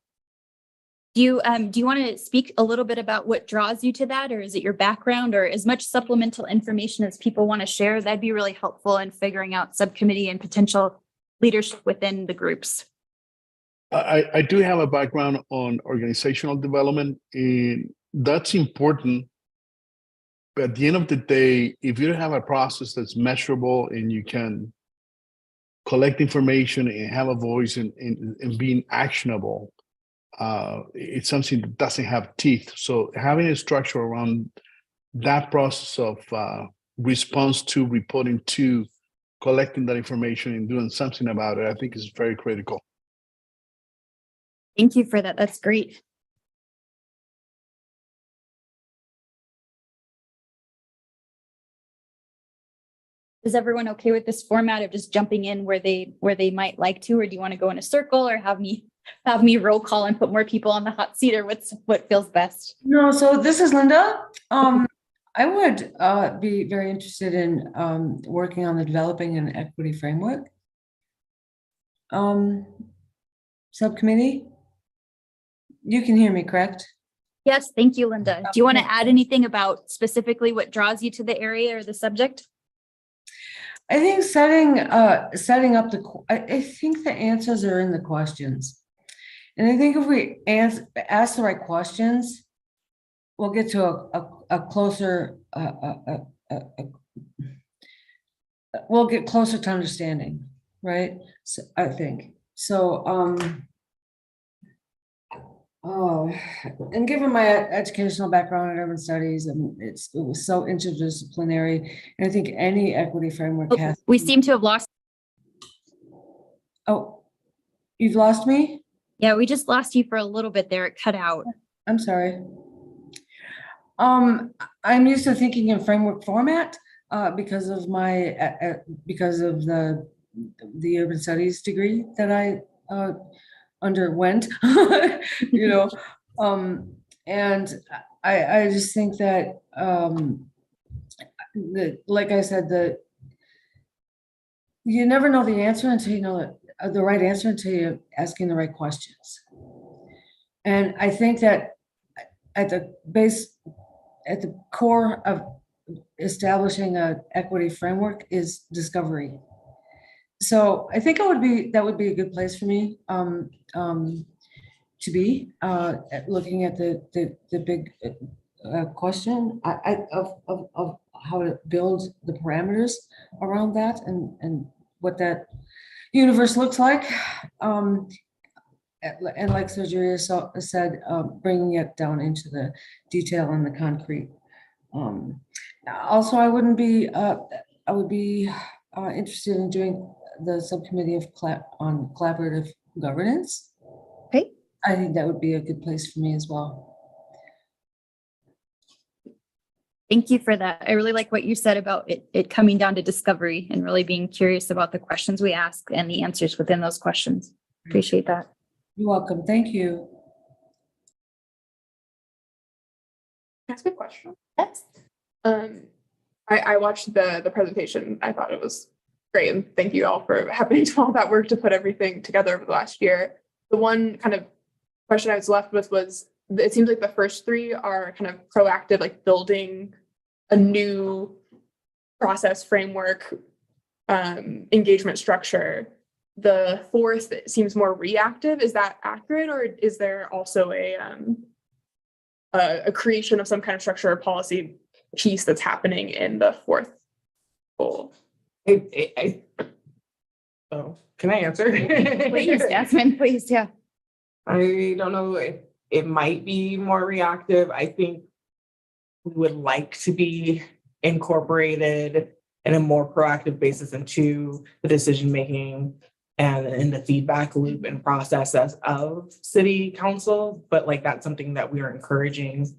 Do you want to speak a little bit about what draws you to that, or is it your background, or as much supplemental information as people want to share? That'd be really helpful in figuring out subcommittee and potential leadership within the groups. I do have a background on organizational development, and that's important. But at the end of the day, if you don't have a process that's measurable and you can collect information and have a voice and being actionable, it's something that doesn't have teeth. So having a structure around that process of response to, reporting to, collecting that information and doing something about it, I think is very critical. Thank you for that. That's great. Is everyone okay with this format of just jumping in where they might like to, or do you want to go in a circle or have me roll call and put more people on the hot seat, or what feels best? No, so this is Linda. I would be very interested in working on the developing an equity framework subcommittee. You can hear me, correct? Yes, thank you, Linda. Do you want to add anything about specifically what draws you to the area or the subject? I think setting up I think the answers are in the questions. And I think if we ask the right questions, we'll get to a closer, we'll get closer to understanding, right? So, I think. So, and given my educational background in urban studies, and it was so interdisciplinary, and I think any equity framework Oh, has. we seem to have lost. Oh, you've lost me? Yeah, we just lost you for a little bit there. It cut out. I'm sorry. I'm used to thinking in framework format because of my because of the urban studies degree that I underwent, you know, and I just think that like I said, you never know the answer until you know the right answer until you're asking the right questions. And I think that at the core of establishing an equity framework is discovery. So I think that would be a good place for me to be looking at the big question of how to build the parameters around that and what that universe looks like. And like Sergio said, bringing it down into the detail and the concrete. Also, I would be interested in doing the subcommittee on collaborative governance. Okay. I think that would be a good place for me as well. Thank you for that. I really like what you said about it coming down to discovery and really being curious about the questions we ask and the answers within those questions. Appreciate that. You're welcome. Thank you. That's a good question. Yes. I watched the presentation. I thought it was great, and thank you all for having to do all that work to put everything together over the last year. The one kind of question I was left with was, it seems like the first three are kind of proactive, like building a new process framework, engagement structure. The fourth seems more reactive. Is that accurate, or is there also a creation of some kind of structure or policy piece that's happening in the fourth goal? Oh, can I answer? Please, Jasmine, please, yeah. I don't know if it might be more reactive. I think we would like to be incorporated in a more proactive basis into the decision-making and in the feedback loop and processes of city council, but like that's something that we are encouraging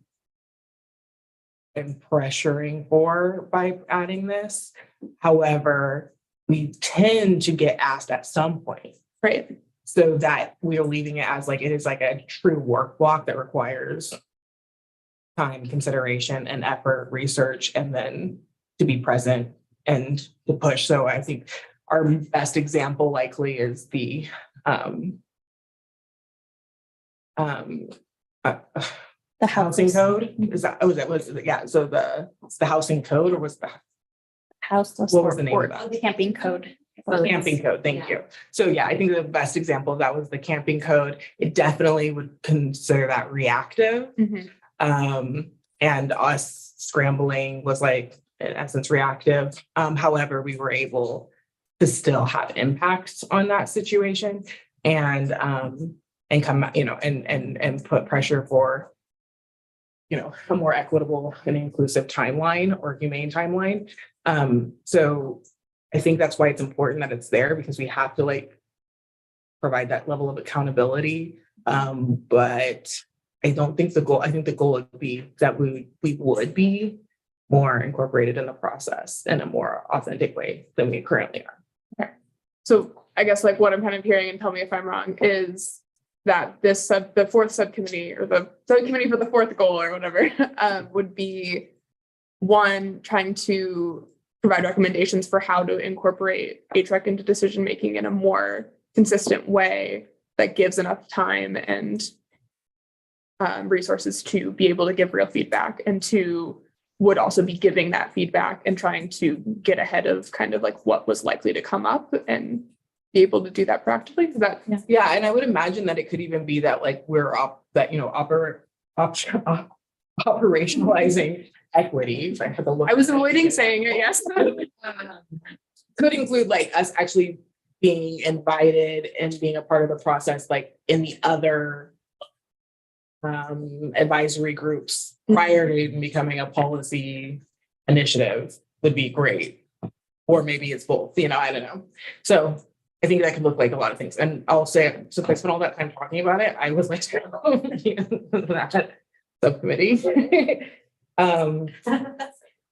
and pressuring for by adding this. However, we tend to get asked at some point, Right. so that we are leaving it as like it is like a true work block that requires time, consideration, and effort, research, and then to be present and to push. So I think our best example likely is the housing code. Is that was it? Yeah. So it's the housing code, or was the House. what was the name of that? The camping code. Camping code, thank you. So yeah, I think the best example of that was the camping code. It definitely would consider that reactive. And us scrambling was like, in essence, reactive. However, we were able to still have impacts on that situation and come, and put pressure for, a more equitable and inclusive timeline or humane timeline. So I think that's why it's important that it's there, because we have to provide that level of accountability. But I don't think I think the goal would be that we would be more incorporated in the process in a more authentic way than we currently are. Okay. So I guess what I'm kind of hearing, and tell me if I'm wrong, is that the fourth subcommittee, or the subcommittee for the fourth goal or whatever, would be one, trying to provide recommendations for how to incorporate HREC into decision-making in a more consistent way that gives enough time and resources to be able to give real feedback, and two, would also be giving that feedback and trying to get ahead of kind of what was likely to come up and be able to do that proactively. Is that? Yeah. And I would imagine that it could even be that operationalizing equity. I was avoiding saying it, yes. Could include us actually being invited and being a part of the process, in the other advisory groups prior to even becoming a policy initiative would be great. Or maybe it's both, I don't know. So I think that could look like a lot of things. And I'll say, since I spent all that time talking about it, I was that subcommittee. I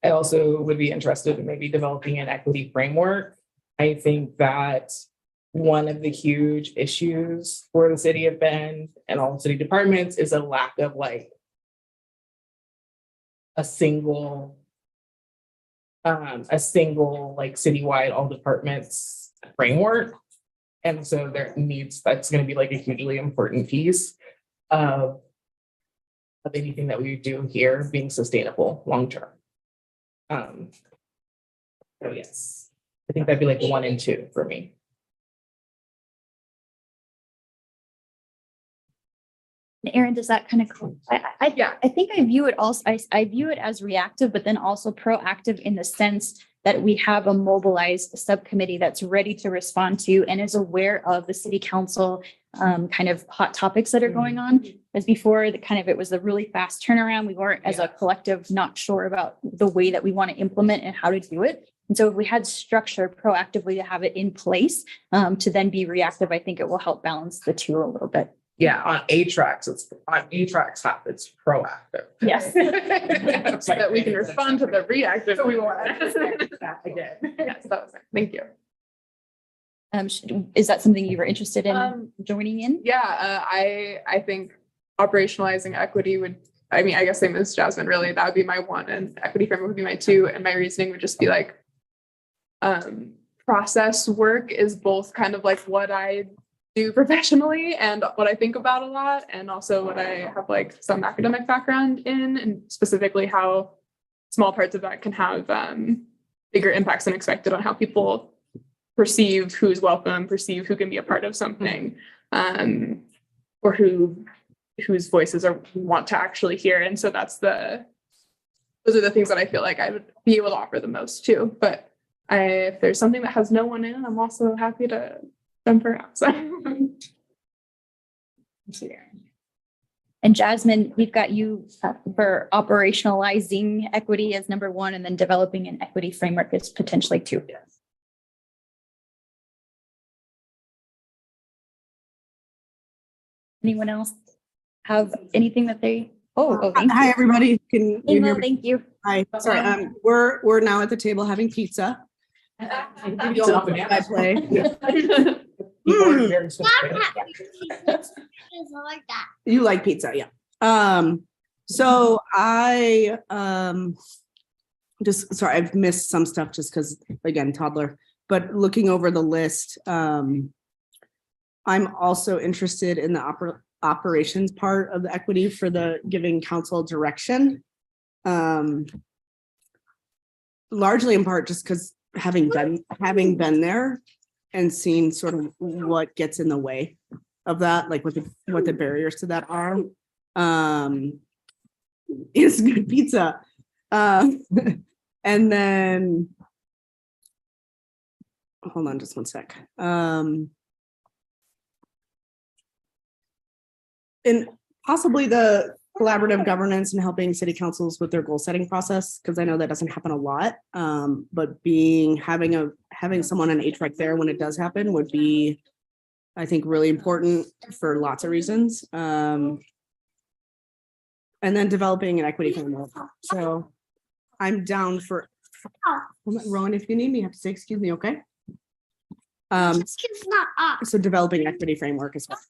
also would be interested in maybe developing an equity framework. I think that one of the huge issues for the city of Bend and all city departments is a lack of a single citywide all departments framework. And so that's going to be a hugely important piece of anything that we do here being sustainable long-term. So yes, I think that'd be 1 and 2 for me. Erin, does that kind of, I think I view it also, I view it as reactive, but then also proactive in the sense that we have a mobilized subcommittee that's ready to respond to and is aware of the city council kind of hot topics that are going on. As before, it was a really fast turnaround. We weren't as a collective not sure about the way that we want to implement and how to do it. And so if we had structure proactively to have it in place to then be reactive, I think it will help balance the two a little bit. Yeah, on HREC's half, it's proactive. Yes. So that we can respond to the reactive. So we want that again. Yes, that was it. Thank you. Is that something you were interested in joining in? Yeah, I think operationalizing equity would, I guess same as Jasmine, really, that would be my 1, and equity framework would be my 2. And my reasoning would just be process work is both kind of what I do professionally and what I think about a lot, and also what I have some academic background in, and specifically how small parts of that can have bigger impacts than expected on how people perceive who's welcome, perceive who can be a part of something, or whose voices are want to actually hear. And so those are the things that I feel I would be able to offer the most too. But if there's something that has no one in, I'm also happy to jump around. So. And Jasmine, we've got you for operationalizing equity as number 1, and then developing an equity framework is potentially 2. Yes. Anyone else have anything that they? Hi, everybody. Can you hear me? Thank you. Hi. Sorry. We're now at the table having pizza. I play. You like pizza, yeah. So I just sorry, I've missed some stuff just because again, toddler. But looking over the list, I'm also interested in the operations part of the equity for the giving council direction. Largely in part just because having been there, and seen sort of what gets in the way of that, like what the barriers to that are. It's good pizza. And then hold on just one sec. And possibly the collaborative governance and helping city councils with their goal setting process, because I know that doesn't happen a lot. But having someone on HVAC there when it does happen would be, I think, really important for lots of reasons. And then developing an equity framework. So I'm down for Rowan, if you need me, you have to say excuse me, okay? It's not up. So developing an equity framework as well.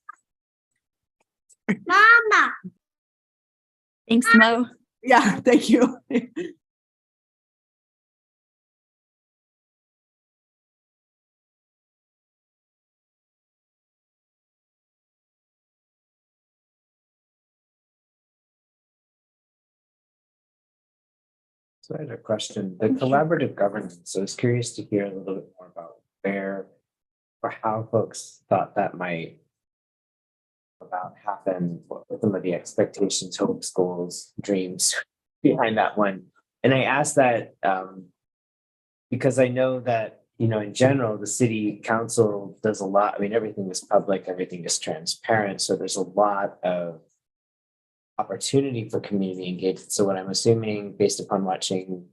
Mama. Thanks, Mo. Yeah, thank you. So I had a question, the collaborative governance, I was curious to hear a little bit more about where or how folks thought that might about happen, what were some of the expectations, hopes, goals, dreams behind that one. And I asked that because I know that, you know, in general, the city council does a lot. I mean, everything is public, everything is transparent. So there's a lot of opportunity for community engagement. So what I'm assuming, based upon watching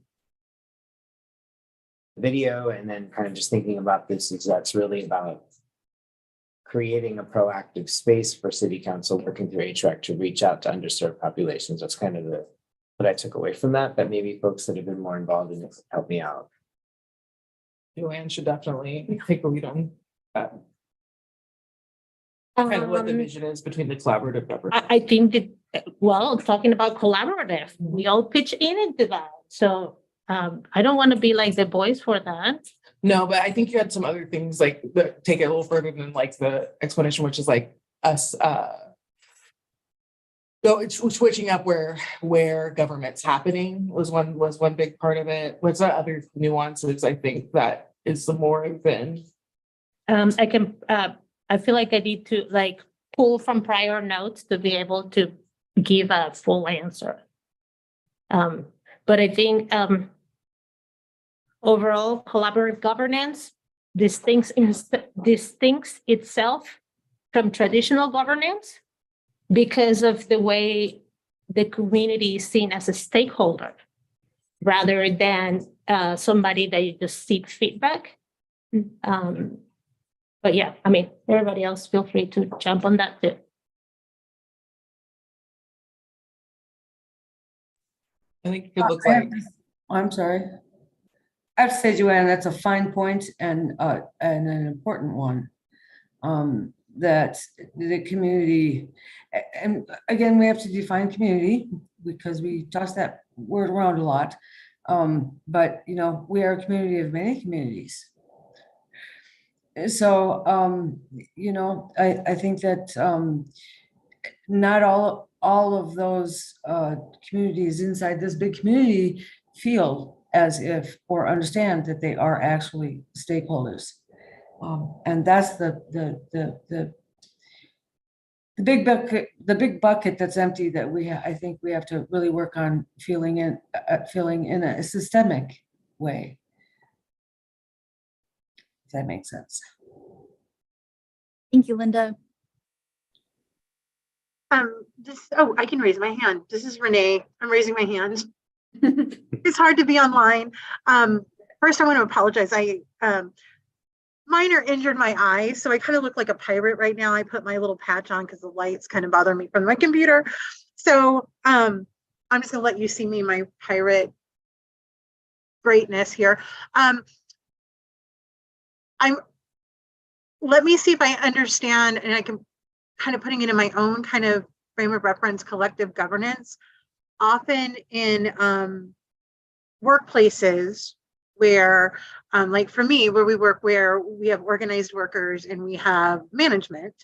the video and then kind of just thinking about this, is that's really about creating a proactive space for city council working through HVAC to reach out to underserved populations. That's kind of what I took away from that, but maybe folks that have been more involved in it help me out. Joanne should definitely take the lead on that. Kind of what the vision is between the collaborative government. I think that, well, talking about collaborative, we all pitch in into that. So I don't want to be like the voice for that. No, but I think you had some other things like take it a little further than like the explanation, which is like us switching up where government's happening was one big part of it. What's the other nuances? I think that is the more than I feel like I need to like pull from prior notes to be able to give a full answer. But I think overall collaborative governance distincts itself from traditional governance because of the way the community is seen as a stakeholder rather than somebody that you just seek feedback. But yeah, I mean, everybody else feel free to jump on that too. I think it could look like. I'm sorry. I have to say, Joanne, that's a fine point and an important one. That the community, and again, we have to define community because we toss that word around a lot. But you know, we are a community of many communities. So you know, I think that not all of those communities inside this big community feel as if or understand that they are actually stakeholders. And that's the big bucket that's empty that I think we have to really work on filling in a systemic way. If that makes sense. Thank you, Linda. I can raise my hand. This is Renee. I'm raising my hand. It's hard to be online. First, I want to apologize. I minor injured my eye, so I kind of look like a pirate right now. I put my little patch on because the lights kind of bother me from my computer. So I'm just gonna let you see me, my pirate greatness here. Let me see if I understand, and I can kind of putting it in my own kind of frame of reference, collective governance. Often in workplaces where, like for me, where we work, where we have organized workers and we have management,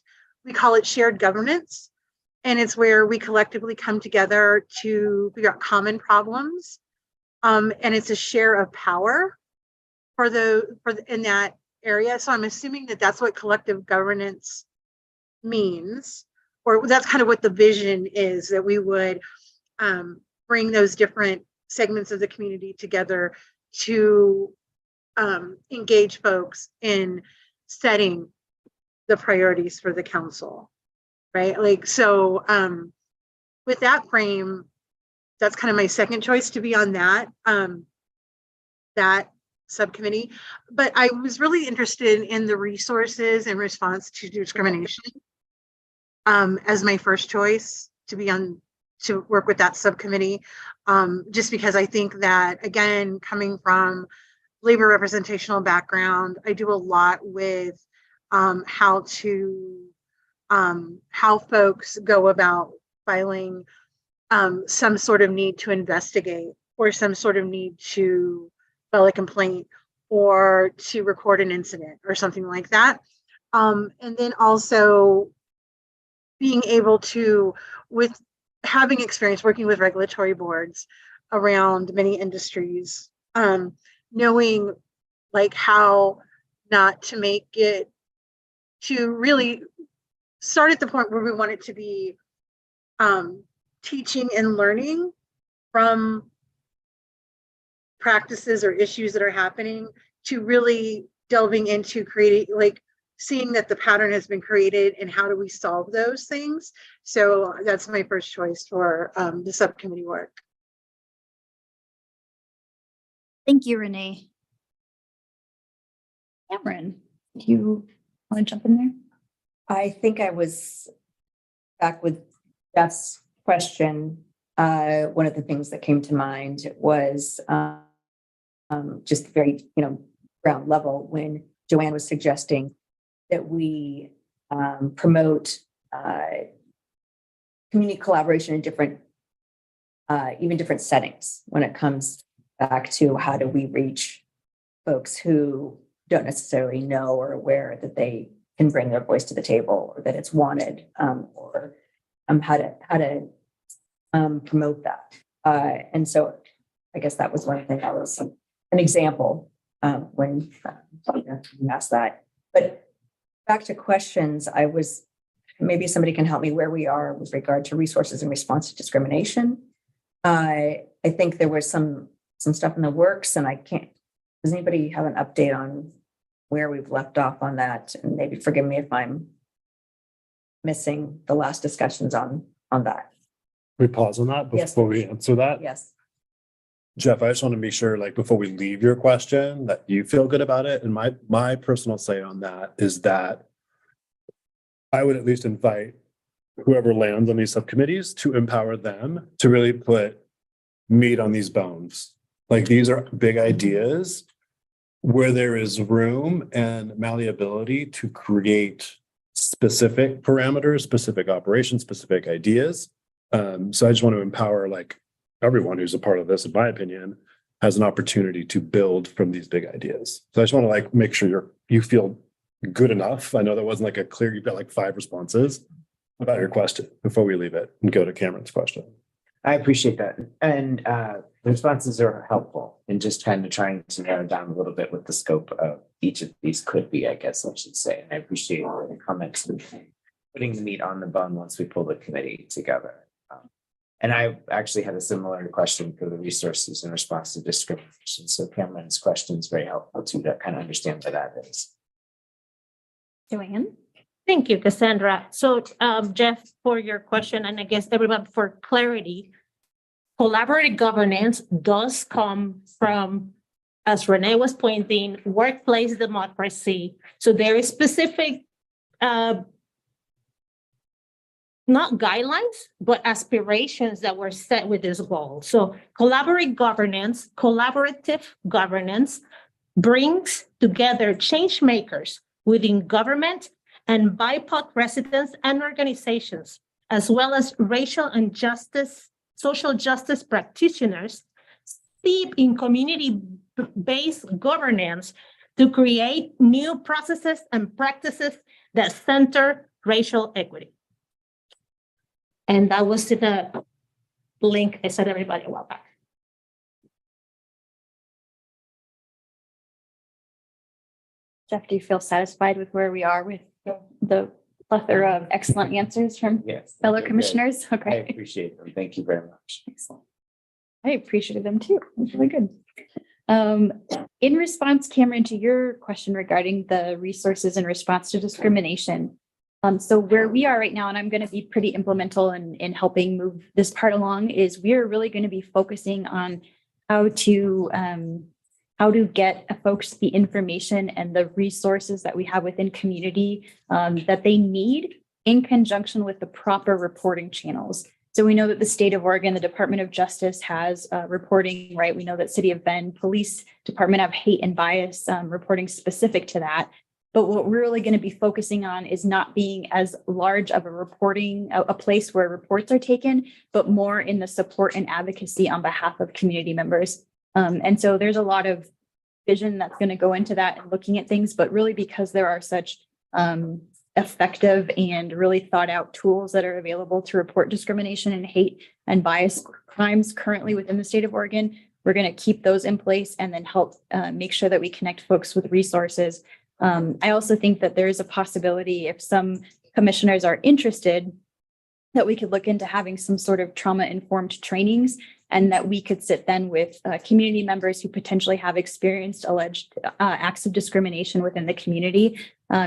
we call it shared governance. And it's where we collectively come together to figure out common problems. And it's a share of power in that area. So I'm assuming that that's what collective governance means, or that's kind of what the vision is, that we would bring those different segments of the community together to engage folks in setting the priorities for the council, right? Like, so with that frame, that's kind of my second choice to be on that that subcommittee. But I was really interested in the resources in response to discrimination as my first choice to be on, to work with that subcommittee, just because I think that, again, coming from labor representational background, I do a lot with how folks go about filing some sort of need to investigate, or some sort of need to file a complaint, or to record an incident or something like that. And then also being able to, with having experience working with regulatory boards around many industries, knowing like how not to make it, to really start at the point where we want it to be teaching and learning from practices or issues that are happening, to really delving into creating, like seeing that the pattern has been created and how do we solve those things. So that's my first choice for the subcommittee work. Thank you, Renee. Cameron, do you want to jump in there? I think I was back with Jeff's question. One of the things that came to mind was just very, ground level, when Joanne was suggesting that we promote community collaboration in different, even different settings, when it comes back to how do we reach folks who don't necessarily know or aware that they can bring their voice to the table, or that it's wanted, or how to promote that. And so I guess that was one thing that was an example when you asked that. But back to questions, maybe somebody can help me where we are with regard to resources in response to discrimination. I think there was some stuff in the works, and does anybody have an update on where we've left off on that? And maybe forgive me if I'm missing the last discussions on that. We pause on that Yes. before we answer that. Yes. Jeff, I just want to be sure, like, before we leave your question, that you feel good about it. And my personal say on that is that I would at least invite whoever lands on these subcommittees to empower them to really put meat on these bones. Like, these are big ideas where there is room and malleability to create specific parameters, specific operations, specific ideas. So I just want to empower, like, everyone who's a part of this, in my opinion, has an opportunity to build from these big ideas. So I just want to, like, make sure you feel good enough. I know that wasn't like a clear, you've got like 5 responses about your question before we leave it and go to Cameron's question. I appreciate that. And the responses are helpful in just kind of trying to narrow down a little bit what the scope of each of these could be, I guess I should say. And I appreciate the comments and putting the meat on the bone once we pull the committee together. And I actually had a similar question for the resources in response to discrimination. So Cameron's question is very helpful too, to kind of understand what that is. Joanne? Thank you, Cassandra. So Jeff, for your question, and I guess everyone for clarity, collaborative governance does come from, as Renee was pointing, workplace democracy. So there is specific, not guidelines, but aspirations that were set with this goal. So collaborative governance brings together change makers within government and BIPOC residents and organizations, as well as racial and social justice practitioners, steep in community-based governance to create new processes and practices that center racial equity. And that was in the link I sent everybody a while back. Jeff, do you feel satisfied with where we are with the plethora of excellent answers from Yes. fellow they're good. commissioners? I Okay. appreciate them. Thank you very much. Excellent. I appreciated them too. It was really good. In response, Cameron, to your question regarding the resources in response to discrimination. So where we are right now, and I'm going to be pretty implemental in helping move this part along, is we are really going to be focusing on how to get folks the information and the resources that we have within community that they need in conjunction with the proper reporting channels. So we know that the state of Oregon, the Department of Justice has reporting, right? We know that City of Bend Police Department have hate and bias reporting specific to that. But what we're really going to be focusing on is not being as large of a reporting, a place where reports are taken, but more in the support and advocacy on behalf of community members. And so there's a lot of vision that's going to go into that and looking at things, but really because there are such effective and really thought out tools that are available to report discrimination and hate and bias crimes currently within the state of Oregon, we're going to keep those in place and then help make sure that we connect folks with resources. I also think that there is a possibility, if some commissioners are interested, that we could look into having some sort of trauma-informed trainings, and that we could sit then with community members who potentially have experienced alleged acts of discrimination within the community,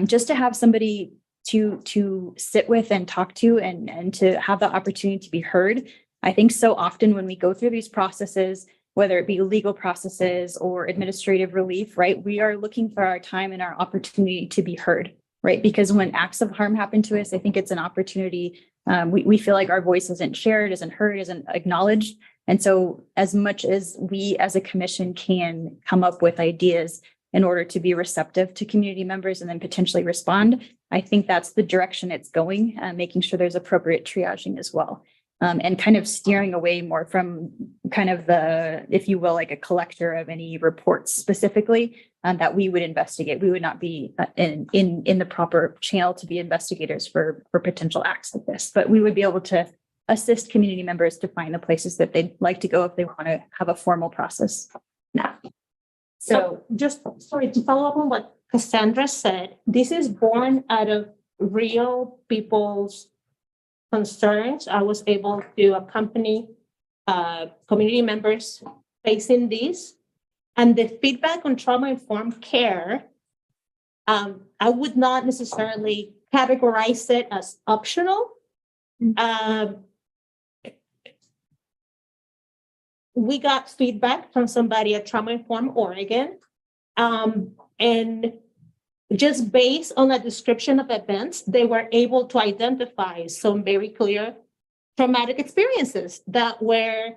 just to have somebody to sit with and talk to and to have the opportunity to be heard. I think so often when we go through these processes, whether it be legal processes or administrative relief, right, we are looking for our time and our opportunity to be heard, right? Because when acts of harm happen to us, I think it's an opportunity. We feel like our voice isn't shared, isn't heard, isn't acknowledged. And so as much as we as a commission can come up with ideas in order to be receptive to community members and then potentially respond, I think that's the direction it's going, making sure there's appropriate triaging as well. And kind of steering away more from kind of the, if you will, like a collector of any reports specifically that we would investigate. We would not be in the proper channel to be investigators for potential acts like this, but we would be able to assist community members to find the places that they'd like to go if they want to have a formal process now. So just, sorry, to follow up on what Cassandra said, this is born out of real people's concerns. I was able to accompany community members facing this, and the feedback on trauma-informed care, I would not necessarily categorize it as optional. We got feedback from somebody at Trauma Informed Oregon, and just based on a description of events, they were able to identify some very clear traumatic experiences that were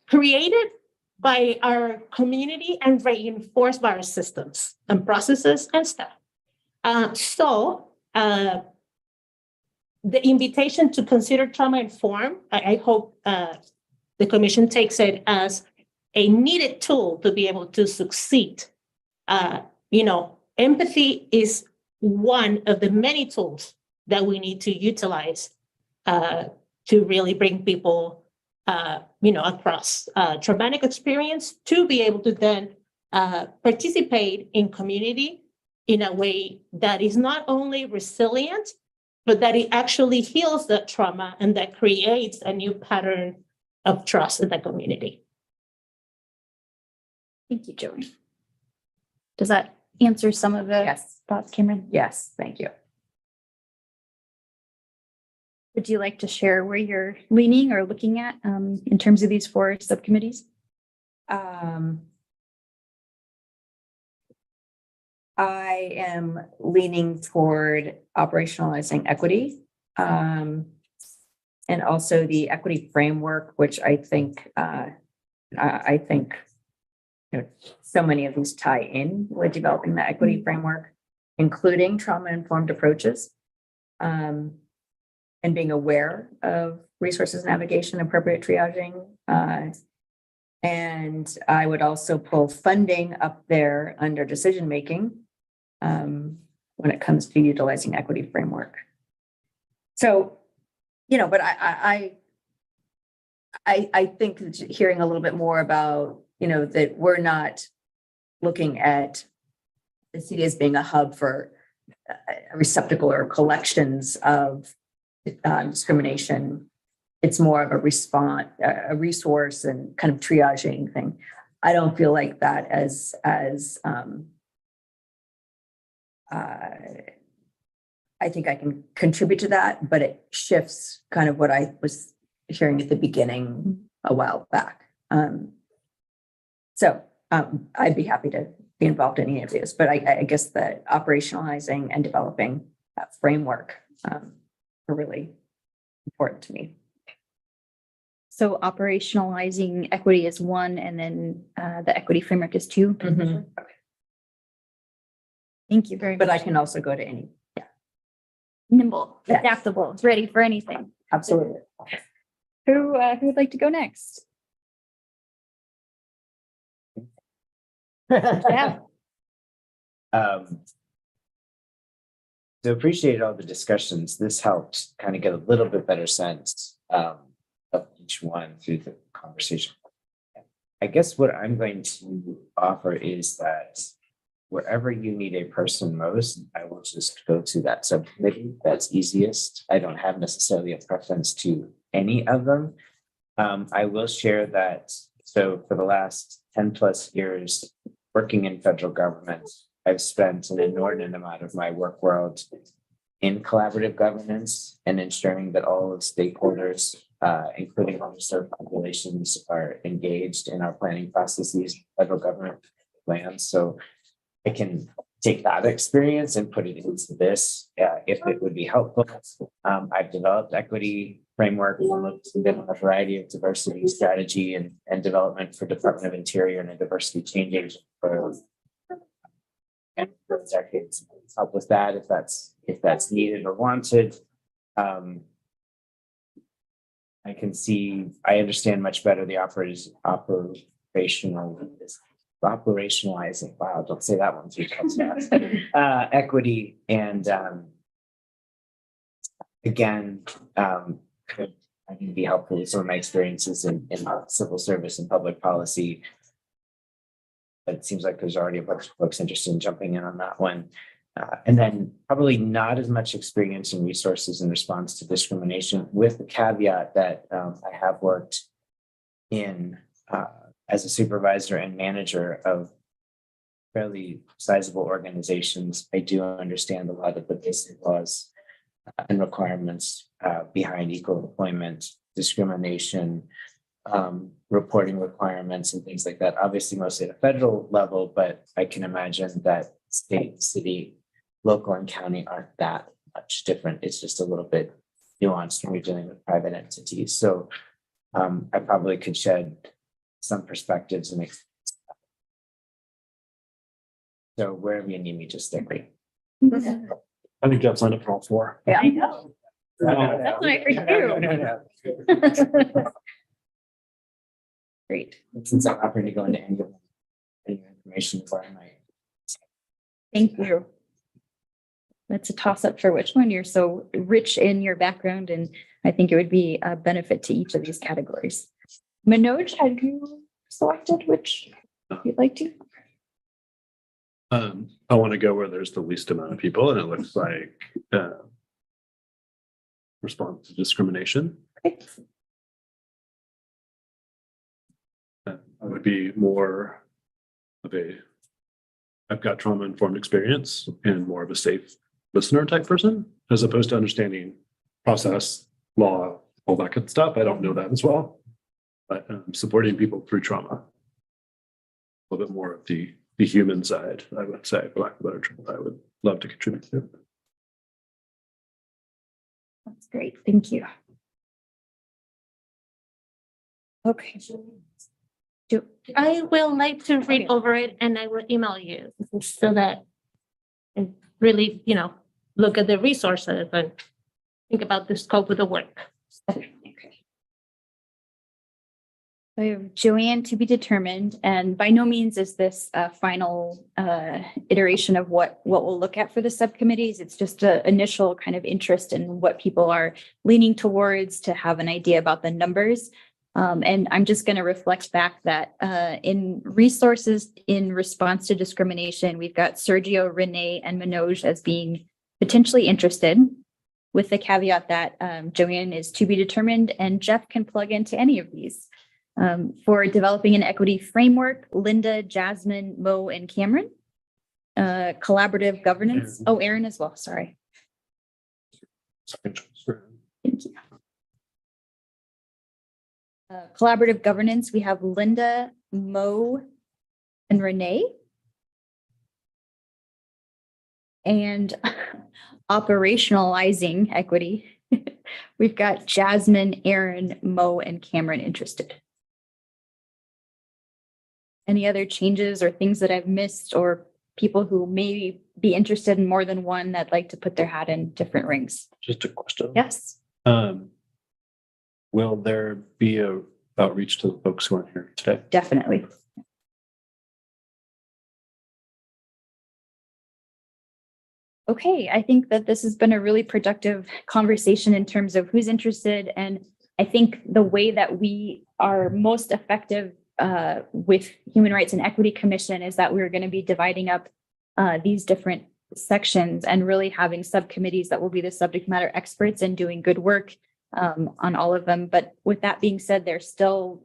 created by our community and reinforced by our systems and processes and stuff. So the invitation to consider trauma-informed, I hope the commission takes it as a needed tool to be able to succeed. Empathy is one of the many tools that we need to utilize to really bring people, across traumatic experience to be able to then participate in community in a way that is not only resilient, but that it actually heals that trauma and that creates a new pattern of trust in the community. Thank you, Joey. Does that answer some of the thoughts, Cameron? Yes, thank you. Would you like to share where you're leaning or looking at in terms of these 4 subcommittees? I am leaning toward operationalizing equity, and also the equity framework, which I think so many of these tie in with developing the equity framework, including trauma-informed approaches, and being aware of resources navigation, appropriate triaging. And I would also pull funding up there under decision-making when it comes to utilizing equity framework. So, but I think hearing a little bit more about, that we're not looking at the city as being a hub for a receptacle or collections of discrimination. It's more of a response, a resource and kind of triaging thing. I don't feel like that as I think I can contribute to that, but it shifts kind of what I was hearing at the beginning a while back. So I'd be happy to be involved in any of these, but I guess that operationalizing and developing that framework are really important to me. So operationalizing equity is one, and then the equity framework is two. Mhm. Thank you very much. But I can also go to any. Nimble, Yes. adaptable, ready for anything. Absolutely. Who would like to go next? Yeah. So appreciate all the discussions. This helped kind of get a little bit better sense of each one through the conversation. I guess what I'm going to offer is that wherever you need a person most, I will just go to that subcommittee. That's easiest. I don't have necessarily a preference to any of them. I will share that. So for the last 10 plus years working in federal government, I've spent an inordinate amount of my work world in collaborative governance and ensuring that all of stakeholders, including underserved populations, are engaged in our planning processes, federal government plans. So I can take that experience and put it into this if it would be helpful. I've developed equity framework and looked at a variety of diversity strategy and development for Department of Interior and a diversity change agent for decades. Help with that if that's needed or wanted. I can see, I understand much better the operationalizing, wow, don't say that one three times fast. Equity and again, I can be helpful with some of my experiences in civil service and public policy. It seems like there's already a bunch of folks interested in jumping in on that one. And then probably not as much experience and resources in response to discrimination, with the caveat that I have worked in as a supervisor and manager of fairly sizable organizations. I do understand a lot of the basic laws and requirements behind equal employment, discrimination, reporting requirements and things like that. Obviously, mostly at a federal level, but I can imagine that state, city, local, and county aren't that much different. It's just a little bit nuanced when you're dealing with private entities. So I probably could shed some perspectives and so wherever you need me, just stick me. I think Jeff's lined up for all four. Yeah, I know. That's what I heard too. Great. Since I'm not going to go into any information for I might. Thank you. That's a toss up for which one. You're so rich in your background, and I think it would be a benefit to each of these categories. Manoj, have you selected which you'd like to? I want to go where there's the least amount of people, and it looks like response to discrimination. Okay. I would be more of I've got trauma-informed experience and more of a safe listener type person, as opposed to understanding process, law, all that good stuff. I don't know that as well, but supporting people through trauma. A little bit more of the human side, I would say, for lack of a better term, I would love to contribute to. That's great. Thank you. Okay. I will like to read over it and I will email you so that and really, look at the resources and think about the scope of the work. Okay. I have Joanne to be determined, and by no means is this a final iteration of what we'll look at for the subcommittees. It's just an initial kind of interest in what people are leaning towards to have an idea about the numbers. And I'm just going to reflect back that in resources in response to discrimination, we've got Sergio, Renee, and Manoj as being potentially interested, with the caveat that Joanne is to be determined and Jeff can plug into any of these. For developing an equity framework, Linda, Jasmine, Mo, and Cameron. Collaborative governance. Oh, Aaron as well. Sorry. Thank you. Collaborative governance, we have Linda, Mo, and Renee. And operationalizing equity, we've got Jasmine, Aaron, Mo, and Cameron interested. Any other changes or things that I've missed, or people who may be interested in more than one that like to put their hat in different rings? Just a question. Yes. Will there be a outreach to the folks who aren't here today? Definitely. Okay, I think that this has been a really productive conversation in terms of who's interested. And I think the way that we are most effective with Human Rights and Equity Commission is that we're going to be dividing up these different sections and really having subcommittees that will be the subject matter experts and doing good work on all of them. But with that being said, they're still,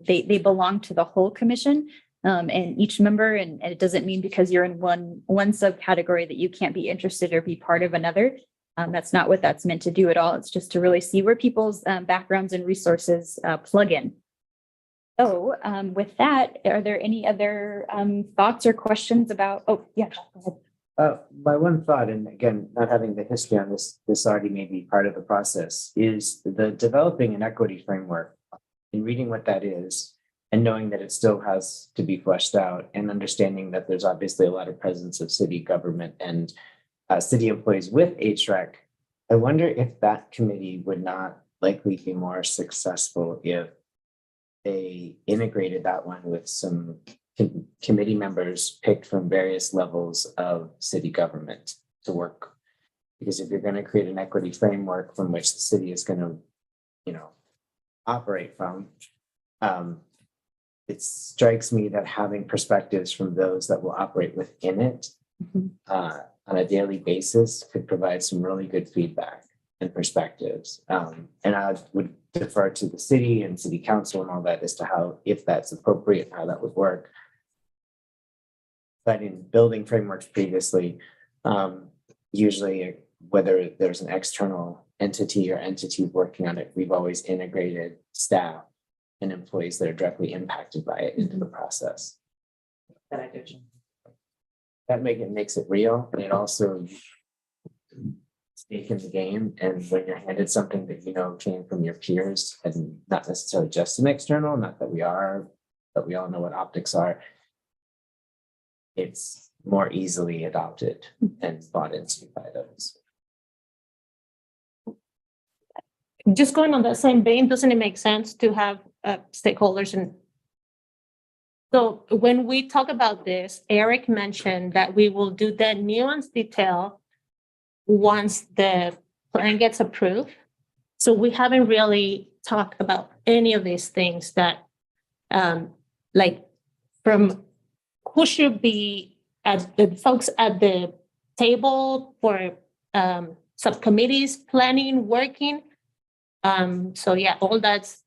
they belong to the whole commission. And each member, and it doesn't mean because you're in one subcategory that you can't be interested or be part of another. That's not what that's meant to do at all. It's just to really see where people's backgrounds and resources plug in. So with that, are there any other thoughts or questions about? Oh, yeah. Go ahead. My one thought, and again, not having the history on this already may be part of the process, is the developing an equity framework and reading what that is. And knowing that it still has to be fleshed out, and understanding that there's obviously a lot of presence of city government and city employees with HREC, I wonder if that committee would not likely be more successful if they integrated that one with some committee members picked from various levels of city government to work. Because if you're going to create an equity framework from which the city is going to, operate from, it strikes me that having perspectives from those that will operate within it on a daily basis could provide some really good feedback and perspectives. And I would defer to the city and city council and all that as to how, if that's appropriate, how that would work. But in building frameworks previously, usually whether there's an external entity or entities working on it, we've always integrated staff and employees that are directly impacted by it into the process. That makes it real, and it also stake in the game. And when you're handed something that came from your peers and not necessarily just an external, not that we are, but we all know what optics are, it's more easily adopted and bought into by those. Just going on that same vein, doesn't it make sense to have stakeholders? And so when we talk about this, Eric mentioned that we will do the nuance detail once the plan gets approved. So we haven't really talked about any of these things that, like from who should be at the folks at the table for subcommittees, planning, working. So yeah, all that's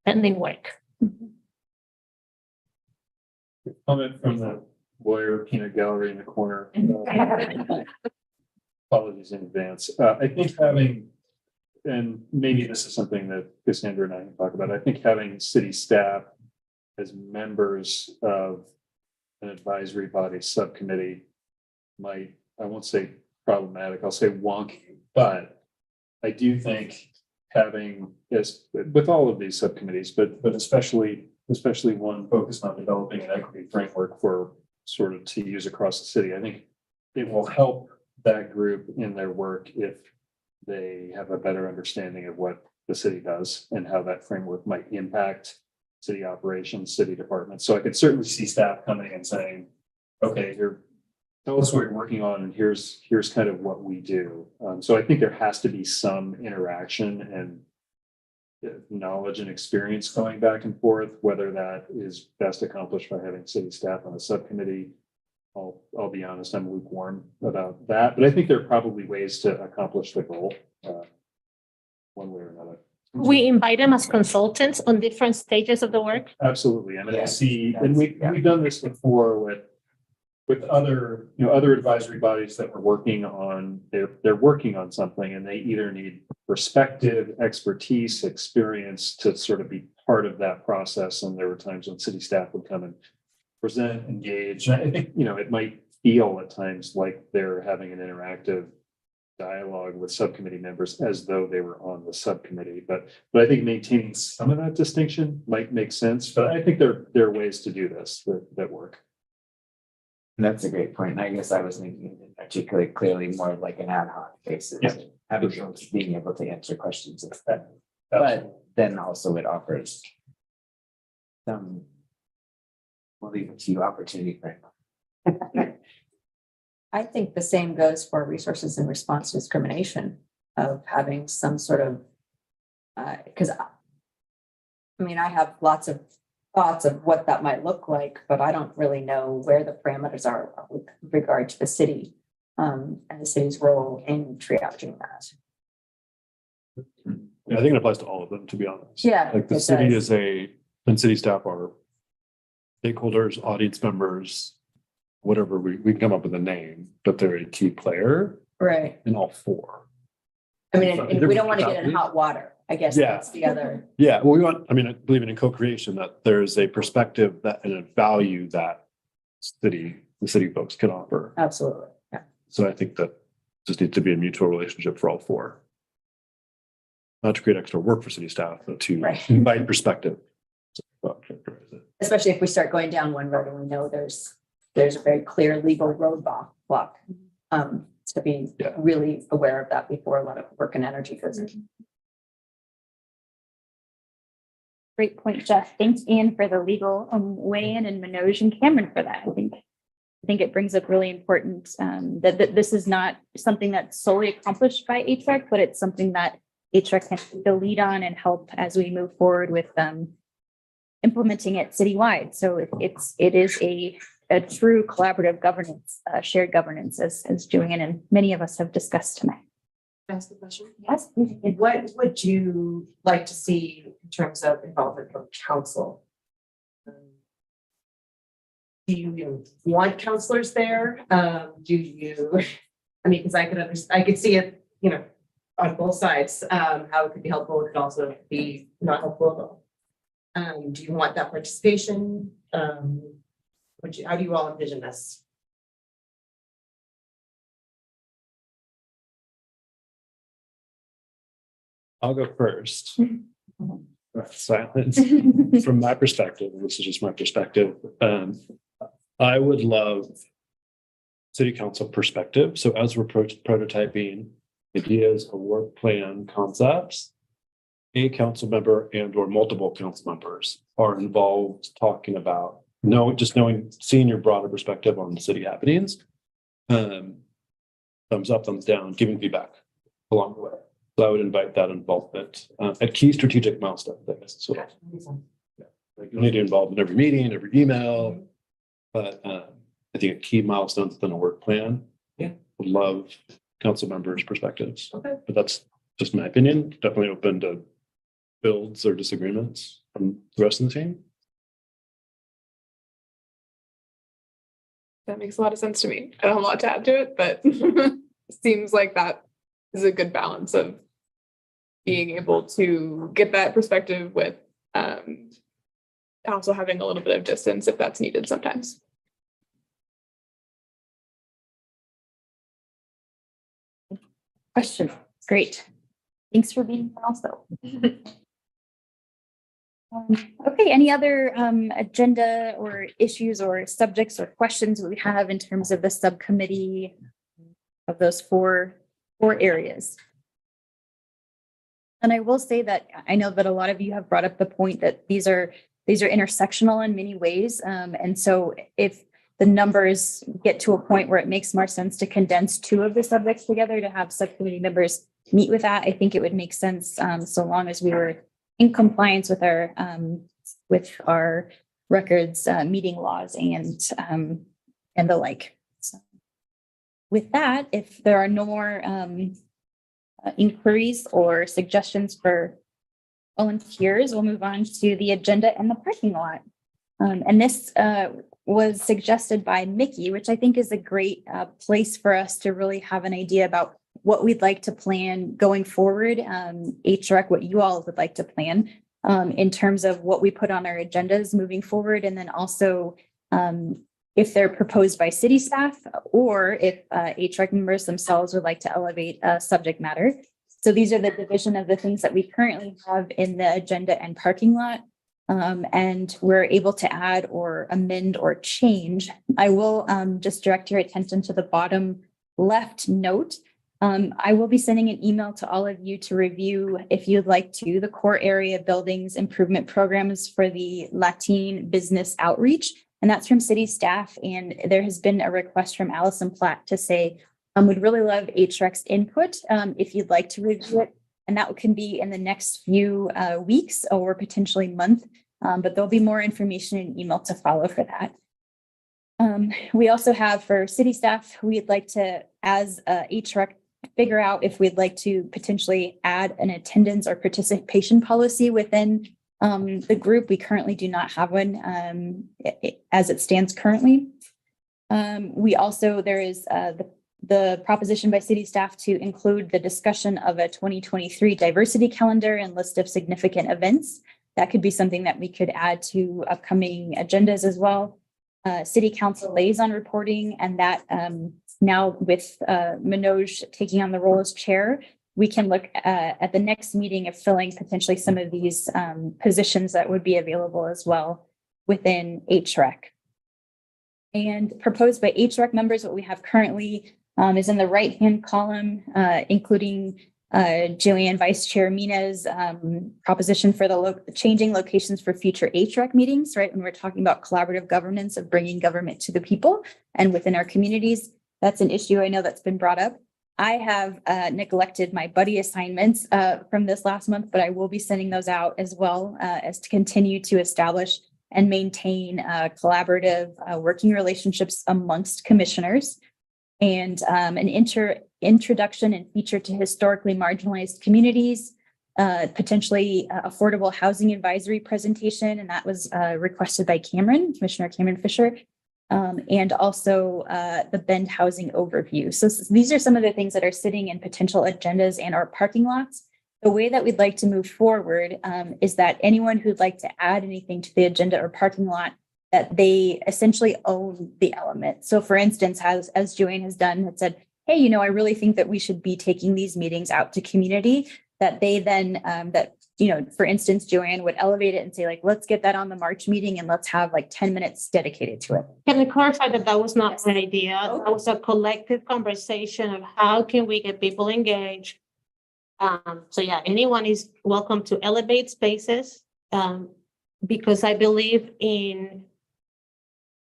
pending work. Comment from the lawyer peanut gallery in the corner. Apologies in advance. I think having, and maybe this is something that Cassandra and I can talk about, I think having city staff as members of an advisory body subcommittee might, I won't say problematic, I'll say wonky, but I do think having, as with all of these subcommittees, but especially one focused on developing an equity framework for sort of to use across the city, I think it will help that group in their work if they have a better understanding of what the city does and how that framework might impact city operations, city departments. So I could certainly see staff coming and saying, okay, here, tell us what you're working on, and here's kind of what we do. So I think there has to be some interaction and knowledge and experience going back and forth, whether that is best accomplished by having city staff on a subcommittee. I'll be honest, I'm lukewarm about that, but I think there are probably ways to accomplish the goal, one way or another. We invite them as consultants on different stages of the work. Absolutely. I mean, I Yes, see, and we've done this before with other, other advisory bodies that we're working on, they're working on something and they either need perspective, expertise, experience to sort of be part of that process. And there were times when city staff would come and present, engage. And I think, it might feel at times like they're having an interactive dialogue with subcommittee members as though they were on the subcommittee. But I think maintaining some of that distinction might make sense. But I think there are ways to do this that work. That's a great point. And I guess I was thinking particularly clearly more of like an ad hoc basis, Yeah. having folks being able to answer questions instead. But then also it offers some, we'll leave it to you, opportunity for I think the same goes for resources in response to discrimination of having some sort of, because I have lots of thoughts of what that might look like, but I don't really know where the parameters are with regard to the city and the city's role in triaging that. Yeah, I think it applies to all of them, to be honest. Yeah, Like the it city does. and city staff are stakeholders, audience members, whatever, we can come up with a name, but they're a key player Right. in all four. I mean, and we don't want to get in hot water. I guess Yeah. that's the other. Yeah, well, I believe in co-creation, that there's a perspective and a value that the city folks can offer. Absolutely. Yeah. So I think that just needs to be a mutual relationship for all four. Not to create extra work for city staff, but to Right. invite perspective. Especially if we start going down one road and we know there's a very clear legal roadblock. To be really aware of that before a lot of work and energy goes in. Great point, Jeff. Thanks, Ian, for the legal weigh-in, and Manoj and Cameron for that. I think it brings up really important that this is not something that's solely accomplished by HREC, but it's something that HREC can take the lead on and help as we move forward with implementing it citywide. So it is a true collaborative governance, shared governance, as Joanne and many of us have discussed tonight. Ask the question. Yes. What would you like to see in terms of involvement from council? Do you want counselors there? Do you, because I could see it, on both sides, how it could be helpful. It could also be not helpful at all. Do you want that participation? How do you all envision this? I'll go first. Silence. From my perspective, and this is just my perspective, I would love city council perspective. So as we're prototyping ideas or work plan concepts, a council member and or multiple council members are involved talking about seeing your broader perspective on the city happenings. Thumbs up, thumbs down, giving feedback along the way. So I would invite that involvement at key strategic milestones. I guess. So like you need to be involved in every meeting, every email, but I think at key milestones within a work plan. Yeah, would love council members' perspectives. Okay, but that's just my opinion. Definitely open to builds or disagreements from the rest of the team. That makes a lot of sense to me. I don't have a lot to add to it, but it seems like that is a good balance of being able to get that perspective with also having a little bit of distance if that's needed sometimes. Question. Great. Thanks for being here also. Okay, any other agenda or issues or subjects or questions we have in terms of the subcommittee of those four areas? And I will say that I know that a lot of you have brought up the point that these are intersectional in many ways. And so if the numbers get to a point where it makes more sense to condense two of the subjects together to have subcommittee members meet with that, I think it would make sense so long as we were in compliance with our records, meeting laws and the like. So with that, if there are no more inquiries or suggestions for volunteers, we'll move on to the agenda and the parking lot. And this was suggested by Mickey, which I think is a great place for us to really have an idea about what we'd like to plan going forward, HREC, what you all would like to plan in terms of what we put on our agendas moving forward, and then also if they're proposed by city staff or if HREC members themselves would like to elevate subject matter. So these are the division of the things that we currently have in the agenda and parking lot. And we're able to add or amend or change. I will just direct your attention to the bottom left note. I will be sending an email to all of you to review, if you'd like to, the core area buildings improvement programs for the Latine business outreach. And that's from city staff. And there has been a request from Allison Platt to say, we'd really love HREC's input if you'd like to review it. And that can be in the next few weeks or potentially month. But there'll be more information in email to follow for that. We also have for city staff, we'd like to, as HREC, figure out if we'd like to potentially add an attendance or participation policy within the group. We currently do not have one as it stands currently. We also, there is the proposition by city staff to include the discussion of a 2023 diversity calendar and list of significant events. That could be something that we could add to upcoming agendas as well. City council liaison reporting, and that now with Manoj taking on the role as chair, we can look at the next meeting of filling potentially some of these positions that would be available as well within HREC. And proposed by HREC members, what we have currently is in the right-hand column, including Joanne Vice Chair Mina's proposition for the changing locations for future HREC meetings, right? When we're talking about collaborative governance of bringing government to the people and within our communities, that's an issue I know that's been brought up. I have neglected my buddy assignments from this last month, but I will be sending those out as well as to continue to establish and maintain collaborative working relationships amongst commissioners. And an introduction and feature to historically marginalized communities, potentially affordable housing advisory presentation. And that was requested by Commissioner Cameron Fisher, and also the Bend housing overview. So these are some of the things that are sitting in potential agendas and our parking lots. The way that we'd like to move forward is that anyone who'd like to add anything to the agenda or parking lot, that they essentially own the element. So for instance, as Joanne has done, had said, hey, you know, I really think that we should be taking these meetings out to community, that they then, for instance, Joanne would elevate it and say like, let's get that on the March meeting and let's have like 10 minutes dedicated to it. Can I clarify that that was not an idea? That was a collective conversation of how can we get people engaged? So yeah, anyone is welcome to elevate spaces because I believe in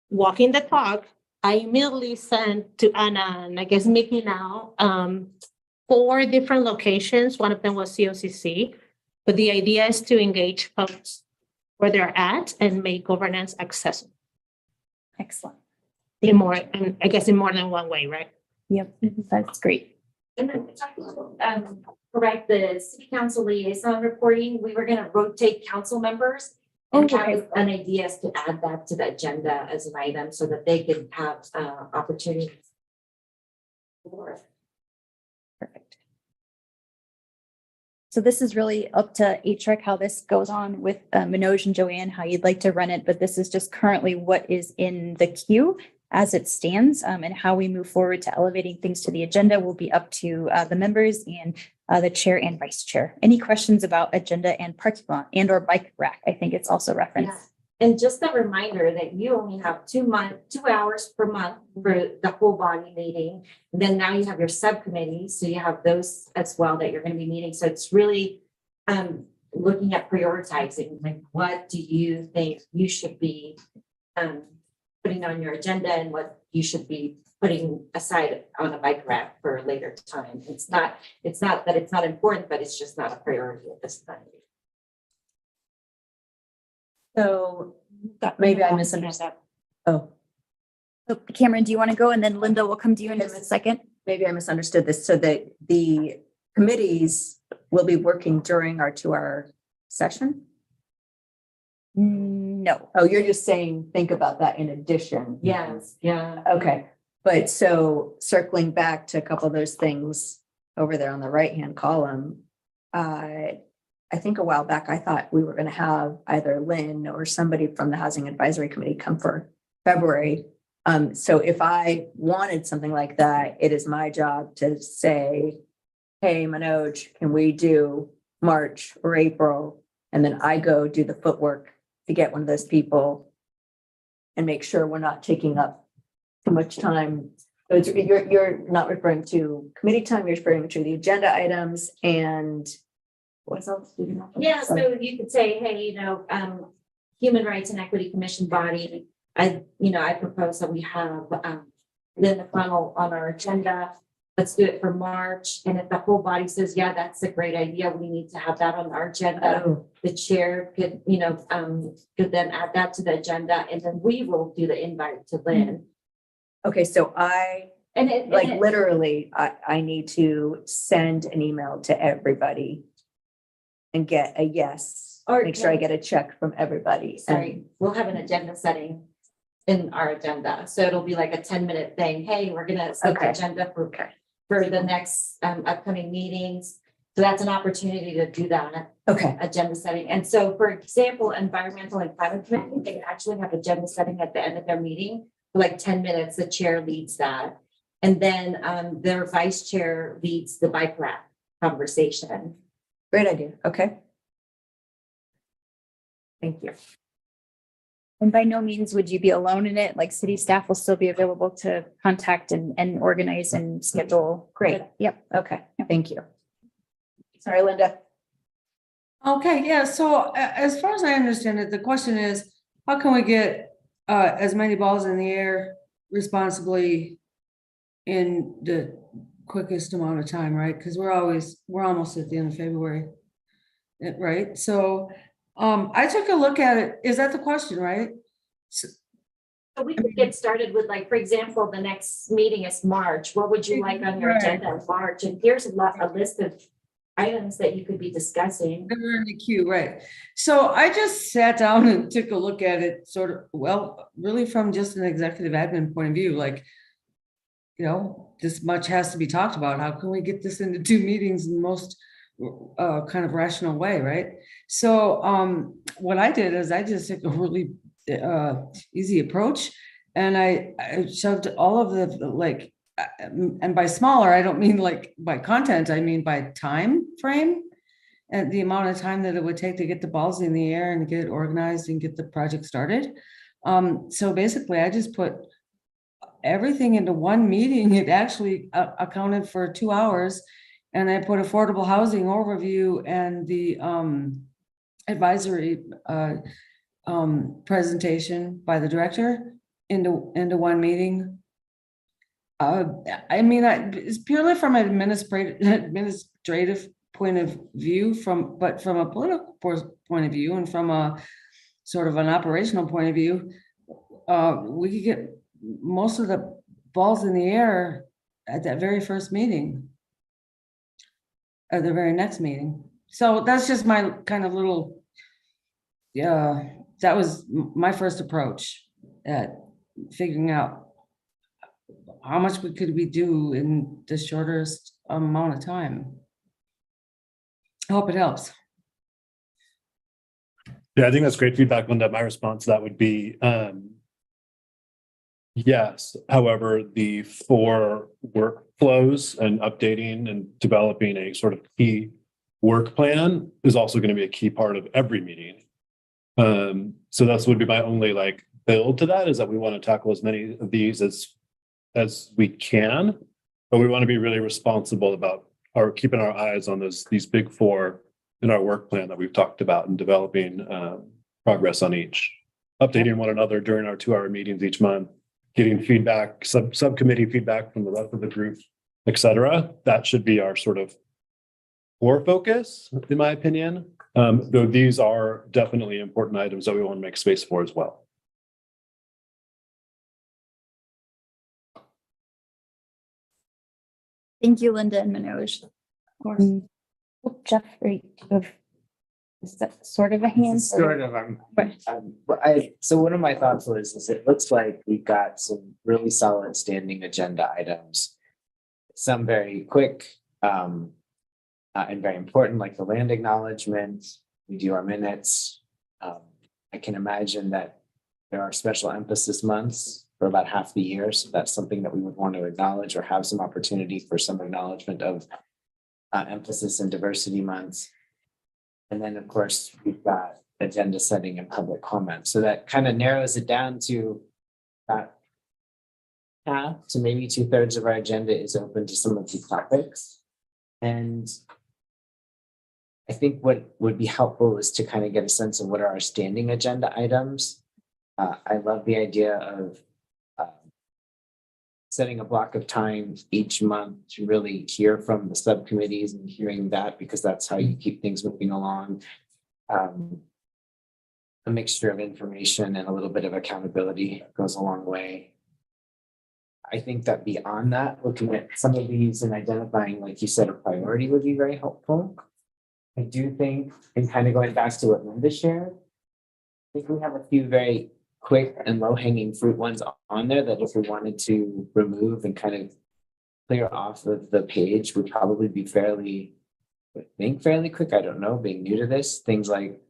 walking the talk. I immediately sent to Anna and I guess Mickey now 4 different locations. One of them was COCC, but the idea is to engage folks where they're at and make governance accessible. Excellent. In more than one way, right? Yep, that's great. And then correct the city council liaison reporting. We were going to rotate council members. And that was an idea is to add that to the agenda as an item so that they could have opportunities. Perfect. So this is really up to HREC how this goes on with Manoj and Joanne, how you'd like to run it, but this is just currently what is in the queue as it stands, and how we move forward to elevating things to the agenda will be up to the members and the chair and vice chair. Any questions about agenda and parking lot and or bike rack? I think it's also referenced. Yeah. And just a reminder that you only have 2 hours per month for the whole body meeting. And then now you have your subcommittees. So you have those as well that you're going to be meeting. So it's really looking at prioritizing, like what do you think you should be putting on your agenda and what you should be putting aside on a bike rack for a later time. It's not that it's not important, but it's just not a priority at this time. So maybe I misunderstood. Oh, So Cameron, do you want to go? And then Linda will come to you in just a second. maybe I misunderstood this. So that the committees will be working during our 2-hour session? No. Oh, you're just saying, think about that in addition. Yes, yeah. Okay, but so circling back to a couple of those things over there on the right-hand column. I think a while back, I thought we were gonna have either Lynn or somebody from the Housing Advisory Committee come for February. So if I wanted something like that, it is my job to say, hey, Manoj, can we do March or April? And then I go do the footwork to get one of those people and make sure we're not taking up too much time. So it's, you're not referring to committee time, you're referring to the agenda items and what else? Do you know? Yeah, so you could say, hey, Human Rights and Equity Commission body, I propose that we have then the funnel on our agenda. Let's do it for March. And if the whole body says, yeah, that's a great idea, we need to have that on our agenda. Oh, The chair could then add that to the agenda, and then we will do the invite to Lynn. okay, so And literally, I need to send an email to everybody and get a yes, Or- make sure I get a check from everybody. Sorry, we'll have an agenda setting in our agenda. So it'll be like a 10-minute thing. Hey, we're gonna set the Okay. agenda for Okay, the next upcoming meetings. So that's an opportunity to do that okay, agenda setting. And so, for example, environmental and climate committee, they actually have agenda setting at the end of their meeting for like 10 minutes. The chair leads that. And then their vice chair leads the bike rack conversation. great idea, okay. Thank you. And by no means would you be alone in it. Like city staff will still be available to contact and organize and schedule. Great. Yep. Okay, thank you. Sorry, Linda. Okay, yeah, so as far as I understand it, the question is, how can we get as many balls in the air responsibly in the quickest amount of time, right? Because we're almost at the end of February. Right, so I took a look at it. Is that the question, right? So we could get started with, like, for example, the next meeting is March. What would you like on your Right. agenda in March? And here's a list of items that you could be discussing. They're in the queue, right? So I just sat down and took a look at it sort of, well, really from just an executive admin point of view, like, this much has to be talked about. How can we get this into 2 meetings in the most kind of rational way, right? So what I did is I just took a really easy approach and I shoved all of the and by smaller, I don't mean like by content, I mean by time frame and the amount of time that it would take to get the balls in the air and get it organized and get the project started. So basically I just put everything into one meeting. It actually accounted for 2 hours. And I put affordable housing overview and the advisory presentation by the director into one meeting. It's purely from an administrative point of view, but from a political point of view and from a sort of an operational point of view, we could get most of the balls in the air at that very first meeting. At the very next meeting. So that's just my kind of little, that was my first approach at figuring out how much could we do in the shortest amount of time. I hope it helps. Yeah, I think that's great feedback, Linda. My response to that would be, yes. However, the 4 workflows and updating and developing a sort of key work plan is also going to be a key part of every meeting. So that's would be my only build to that, is that we want to tackle as many of these as we can, but we want to be really responsible about keeping our eyes on these big 4 in our work plan that we've talked about and developing progress on each, updating one another during our 2-hour meetings each month, getting feedback, subcommittee feedback from the rest of the group, et cetera. That should be our sort of core focus, in my opinion. Though these are definitely important items that we want to make space for as well. Thank you, Linda and Manoj. Jeff, is that sort of a hand? Sort of, so one of my thoughts was, is it looks like we've got some really solid standing agenda items. Some very quick, and very important, like the land acknowledgement. We do our minutes. I can imagine that there are special emphasis months for about half the year. So that's something that we would want to acknowledge or have some opportunity for some acknowledgement of emphasis and diversity months. And then, of course, we've got agenda setting and public comment. So that kind of narrows it down to half to maybe 2/3 of our agenda is open to some of these topics. And I think what would be helpful is to kind of get a sense of what are our standing agenda items. I love the idea of setting a block of time each month to really hear from the subcommittees and hearing that, because that's how you keep things moving along. A mixture of information and a little bit of accountability goes a long way. I think that beyond that, looking at some of these and identifying, like you said, a priority would be very helpful. I do think, and kind of going back to what Linda shared, I think we have a few very quick and low-hanging fruit ones on there that if we wanted to remove and kind of clear off of the page would probably be fairly quick. I don't know, being new to this, things like,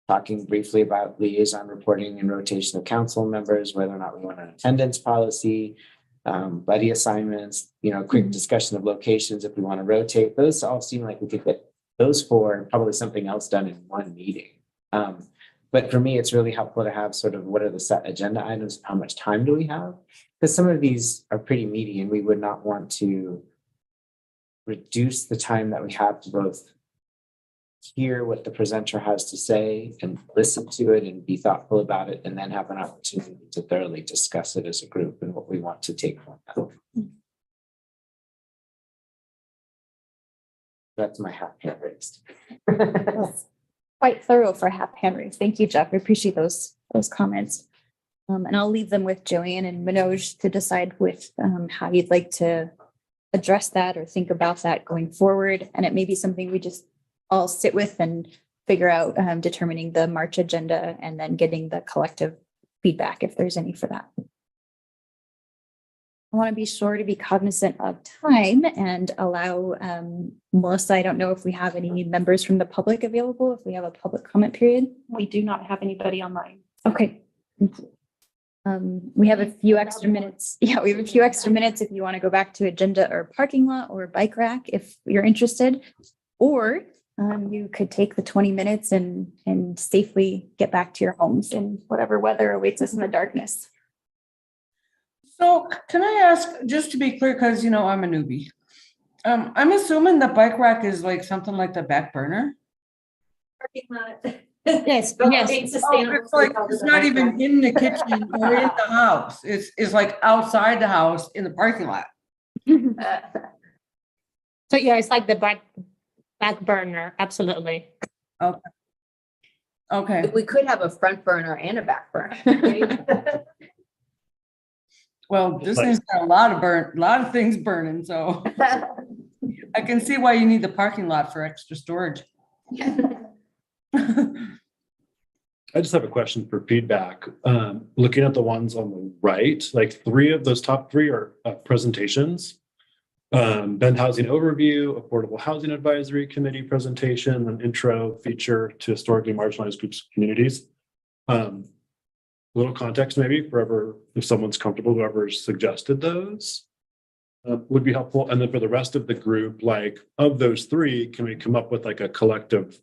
talking briefly about liaison reporting and rotation of council members, whether or not we want an attendance policy, buddy assignments, quick discussion of locations if we want to rotate. Those all seem like we could get those four and probably something else done in one meeting. But for me, it's really helpful to have sort of what are the set agenda items, how much time do we have? Because some of these are pretty meaty and we would not want to reduce the time that we have to both hear what the presenter has to say and listen to it and be thoughtful about it, and then have an opportunity to thoroughly discuss it as a group and what we want to take from that. That's my half hand raised. Quite thorough for half hand raise. Thank you, Jeff. I appreciate those comments. And I'll leave them with Joanne and Manoj to decide with how you'd like to address that or think about that going forward. And it may be something we just all sit with and figure out, determining the March agenda and then getting the collective feedback if there's any for that. I want to be sure to be cognizant of time and allow Melissa, I don't know if we have any members from the public available, if we have a public comment period. We do not have anybody online. Okay. We have a few extra minutes. Yeah, we have a few extra minutes if you want to go back to agenda or parking lot or bike rack if you're interested. Or you could take the 20 minutes and safely get back to your homes in whatever weather awaits us in the darkness. So can I ask, just to be clear, because I'm a newbie. I'm assuming the bike rack is like something like the back burner. Parking lot. Yes, yes. It's not even in the kitchen or in the house. It's like outside the house in the parking lot. So yeah, it's like the back burner, absolutely. Okay. We could have a front burner and a back burner. Well, this thing's got a lot of things burning, so I can see why you need the parking lot for extra storage. I just have a question for feedback. Looking at the ones on the right, like those top three are presentations. Bend Housing Overview, Affordable Housing Advisory Committee presentation, an intro feature to historically marginalized groups of communities. A little context maybe for if someone's comfortable, whoever suggested those would be helpful. And then for the rest of the group, like of those three, can we come up with like a collective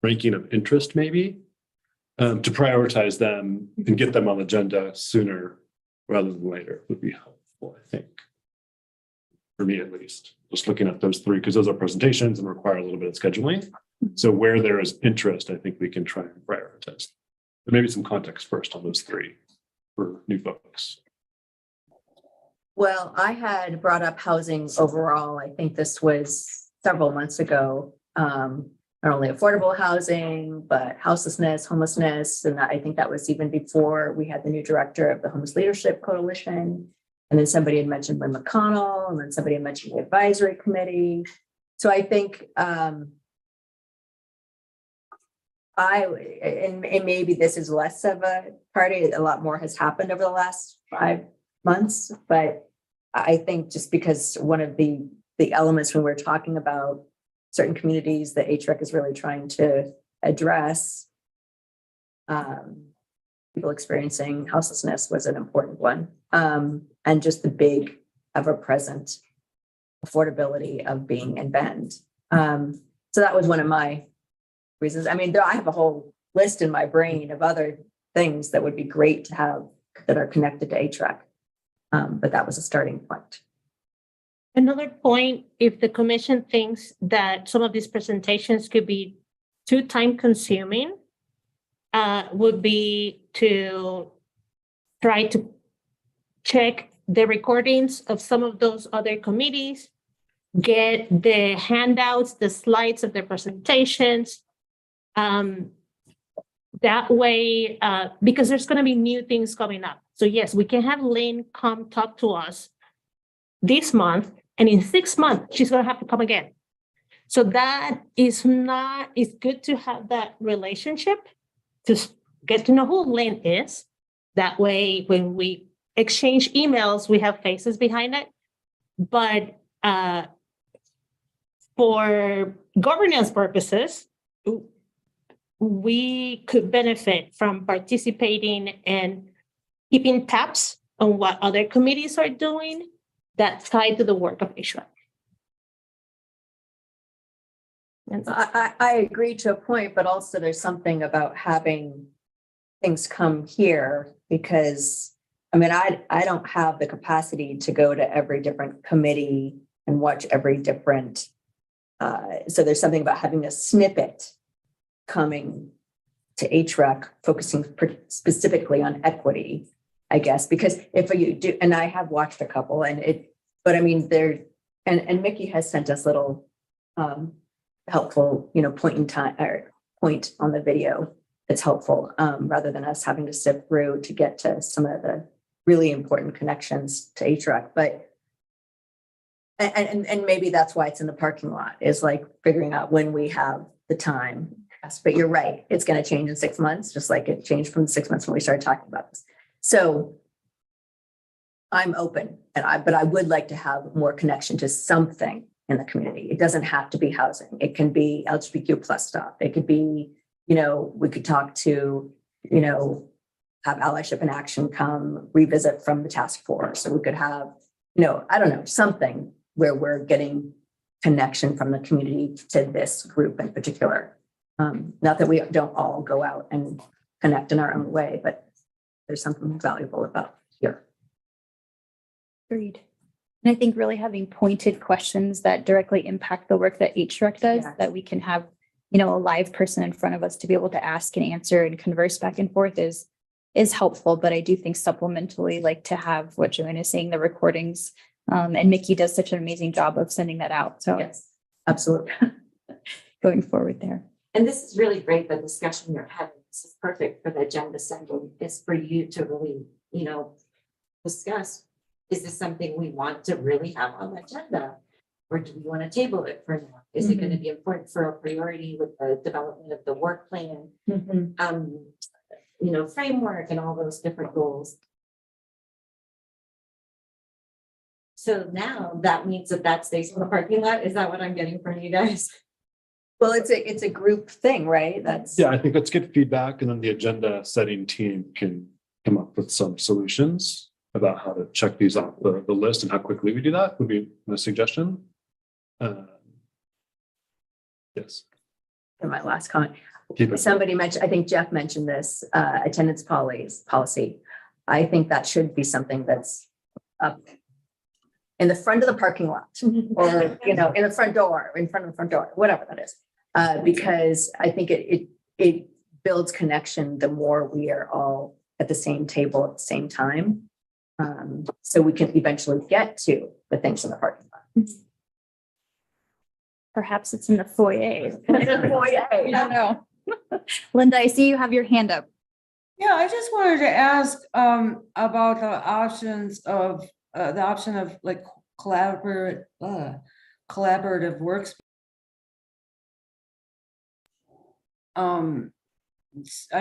ranking of interest maybe to prioritize them and get them on the agenda sooner rather than later would be helpful, I think. For me, at least, just looking at those three, because those are presentations and require a little bit of scheduling. So where there is interest, I think we can try and prioritize. But maybe some context first on those three for new folks. Well, I had brought up housing overall. I think this was several months ago. not only affordable housing, but houselessness, homelessness. And I think that was even before we had the new director of the Homeless Leadership Coalition. And then somebody had mentioned Lynn McConnell, and then somebody had mentioned the advisory committee. So I think and maybe this is less of a party, a lot more has happened over the last 5 months, but I think just because one of the elements when we're talking about certain communities that HREC is really trying to address, people experiencing houselessness was an important one. And just the big ever-present affordability of being in Bend. So that was one of my reasons. I mean, I have a whole list in my brain of other things that would be great to have that are connected to HREC. But that was a starting point. Another point, if the commission thinks that some of these presentations could be too time consuming, would be to try to check the recordings of some of those other committees, get the handouts, the slides of the presentations. That way, because there's going to be new things coming up. So yes, we can have Lynn come talk to us this month, and in 6 months, she's going to have to come again. So that is not, it's good to have that relationship, to get to know who Lynn is. That way, when we exchange emails, we have faces behind it. But for governance purposes, we could benefit from participating and keeping tabs on what other committees are doing that's tied to the work of HREC. I agree to a point, but also there's something about having things come here, because I mean, I don't have the capacity to go to every different committee and watch every different. So there's something about having a snippet coming to HREC, focusing specifically on equity, I guess, because if you do, and I have watched a couple, but I mean, and Mickey has sent us little helpful, point in time or point on the video that's helpful, rather than us having to sift through to get to some of the really important connections to HREC. But and maybe that's why it's in the parking lot, is like figuring out when we have the time. Yes, but you're right, it's going to change in 6 months, just like it changed from 6 months when we started talking about this. So I'm open, but I would like to have more connection to something in the community. It doesn't have to be housing. It can be LGBTQ plus stuff. It could be, we could talk to, have Allyship in Action come revisit from the task force. So we could have, I don't know, something where we're getting connection from the community to this group in particular. Not that we don't all go out and connect in our own way, but there's something valuable about here. Agreed. And I think really having pointed questions that directly impact the work that HREC does, that we can have, a live person in front of us to be able to ask and answer and converse back and forth is helpful. But I do think supplementally, like to have what Joanna is saying, the recordings, and Mickey does such an amazing job of sending that out. So yes, absolutely. Going forward there. And this is really great, the discussion you're having. This is perfect for the agenda setting. It's for you to really, discuss, is this something we want to really have on the agenda? Or do we want to table it for now? Is it going to be important for a priority with the development of the work plan, framework and all those different goals? So now that means that stays in the parking lot. Is that what I'm getting from you guys? Well, it's a group thing, right? Yeah, I think let's get feedback, and then the agenda setting team can come up with some solutions about how to check these off the list, and how quickly we do that would be a suggestion. Yes. And my last comment. Keep it. Somebody mentioned, I think Jeff mentioned this, attendance policy. I think that should be something that's up in the front of the parking lot, or, in the front door, in front of the front door, whatever that is. Because I think it builds connection the more we are all at the same table at the same time. So we can eventually get to the things in the parking lot. Perhaps it's in the foyer. I don't know. Linda, I see you have your hand up. Yeah, I just wanted to ask about the options of the option of like collaborative works. I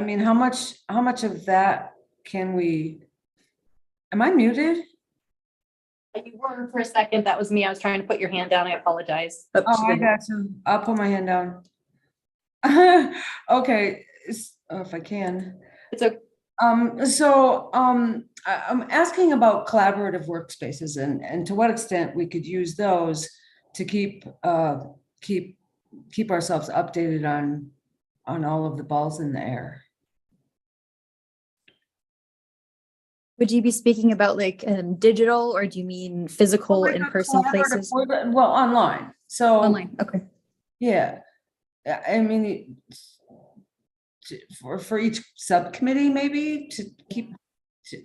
mean, how much of that can we? Am I muted? You were for a second. That was me. I was trying to put your hand down. I apologize. Oh, I got you. I'll put my hand down. Okay, if I can. It's okay. I'm asking about collaborative workspaces and to what extent we could use those to keep ourselves updated on all of the balls in the air. Would you be speaking about like digital, or do you mean physical in-person places? Well, online. So Online, okay. yeah, I mean, for each subcommittee, maybe to keep.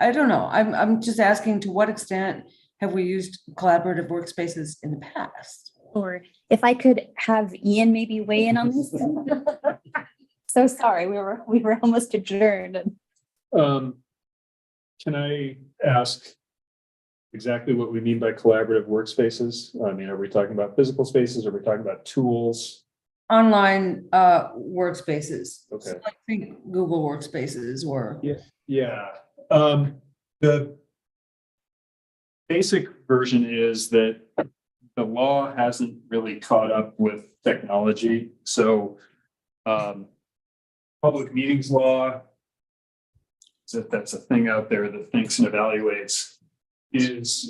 I don't know. I'm just asking, to what extent have we used collaborative workspaces in the past? Or if I could have Ian maybe weigh in on this. So sorry, we were almost adjourned. Can I ask exactly what we mean by collaborative workspaces? I mean, are we talking about physical spaces? Are we talking about tools? Online workspaces. Okay. So I think Google Workspaces or. Yeah. The basic version is that the law hasn't really caught up with technology. So public meetings law, that's a thing out there that thinks and evaluates, is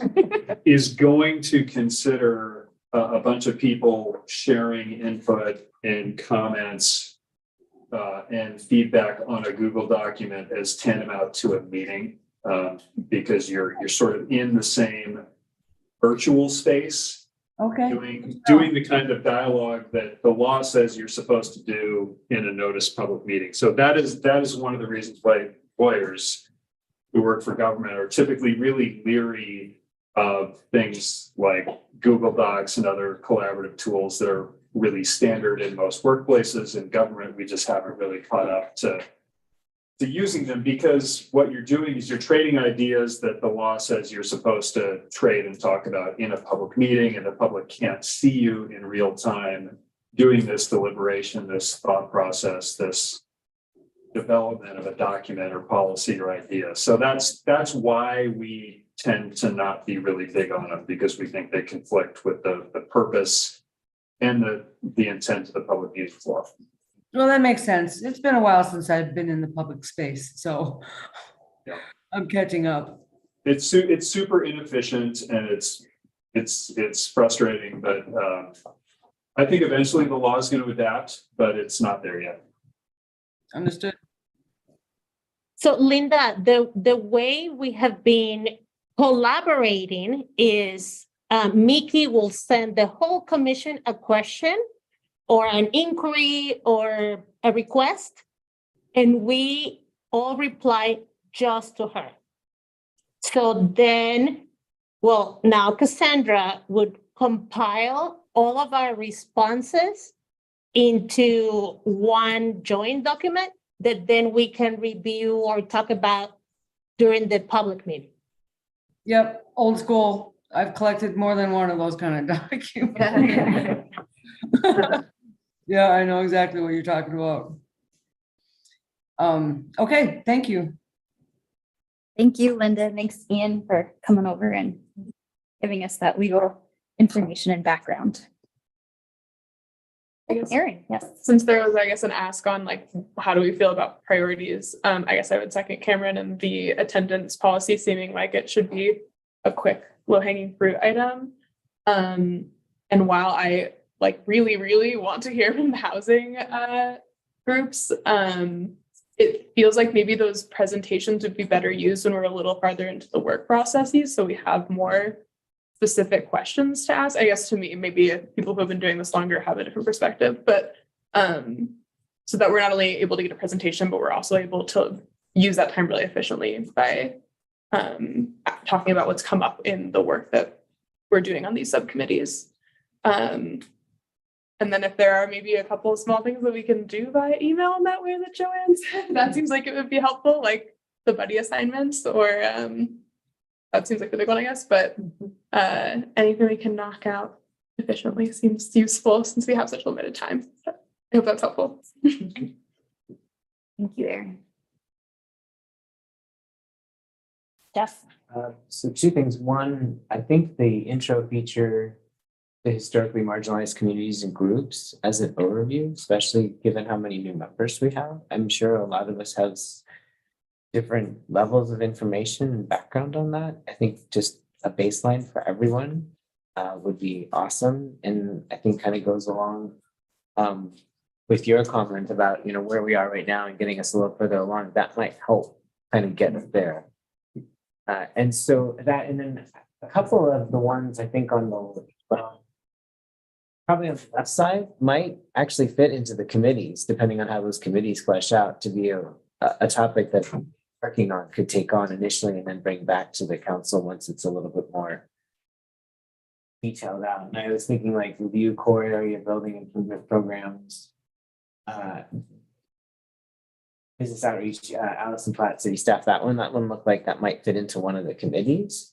going to consider a bunch of people sharing input and comments and feedback on a Google document as tantamount to a meeting, because you're sort of in the same virtual space. Okay. Doing the kind of dialogue that the law says you're supposed to do in a notice public meeting. So that is one of the reasons why lawyers who work for government are typically really leery of things like Google Docs and other collaborative tools that are really standard in most workplaces. In government, we just haven't really caught up to using them, because what you're doing is you're trading ideas that the law says you're supposed to trade and talk about in a public meeting, and the public can't see you in real time doing this deliberation, this thought process, this development of a document or policy or idea. So that's why we tend to not be really big on them, because we think they conflict with the purpose and the intent of the public meetings law. Well, that makes sense. It's been a while since I've been in the public space, so yeah. I'm catching up. It's super inefficient, and it's frustrating, but I think eventually the law is going to adapt, but it's not there yet. Understood. So Linda, the way we have been collaborating is Mickey will send the whole commission a question or an inquiry or a request, and we all reply just to her. So then, well, now Cassandra would compile all of our responses into one joint document that then we can review or talk about during the public meeting. Yep, old school. I've collected more than one of those kind of documents. Yeah, I know exactly what you're talking about. Okay, thank you. Thank you, Linda. Thanks, Ian, for coming over and giving us that legal information and background. I guess, Erin, yes. since there was, I guess, an ask on like, how do we feel about priorities? I guess I would second Cameron, and the attendance policy seeming like it should be a quick low-hanging fruit item. And while I like really want to hear from the housing groups, it feels like maybe those presentations would be better used when we're a little farther into the work processes, so we have more specific questions to ask. I guess to me, maybe people who have been doing this longer have a different perspective, but so that we're not only able to get a presentation, but we're also able to use that time really efficiently by talking about what's come up in the work that we're doing on these subcommittees. And And then if there are maybe a couple of small things that we can do via email in that way that Joanne said, that seems like it would be helpful, like the buddy assignments or that seems like the big one, I guess, but anything we can knock out efficiently seems useful since we have such limited time. I hope that's helpful. Thank you, Erin. Jeff? So two things. One, I think the intro feature the historically marginalized communities and groups as an overview, especially given how many new members we have. I'm sure a lot of us have different levels of information and background on that. I think just a baseline for everyone would be awesome. And I think kind of goes along with your comment about, you know, where we are right now and getting us a little further along. That might help kind of get us there. And so that, and then a couple of the ones I think on the, probably on the left side might actually fit into the committees, depending on how those committees flesh out to be a topic that working on could take on initially and then bring back to the council once it's a little bit more detailed out. And I was thinking like review core area building improvement programs, business outreach, Allison Platt city staff, that one looked like that might fit into one of the committees.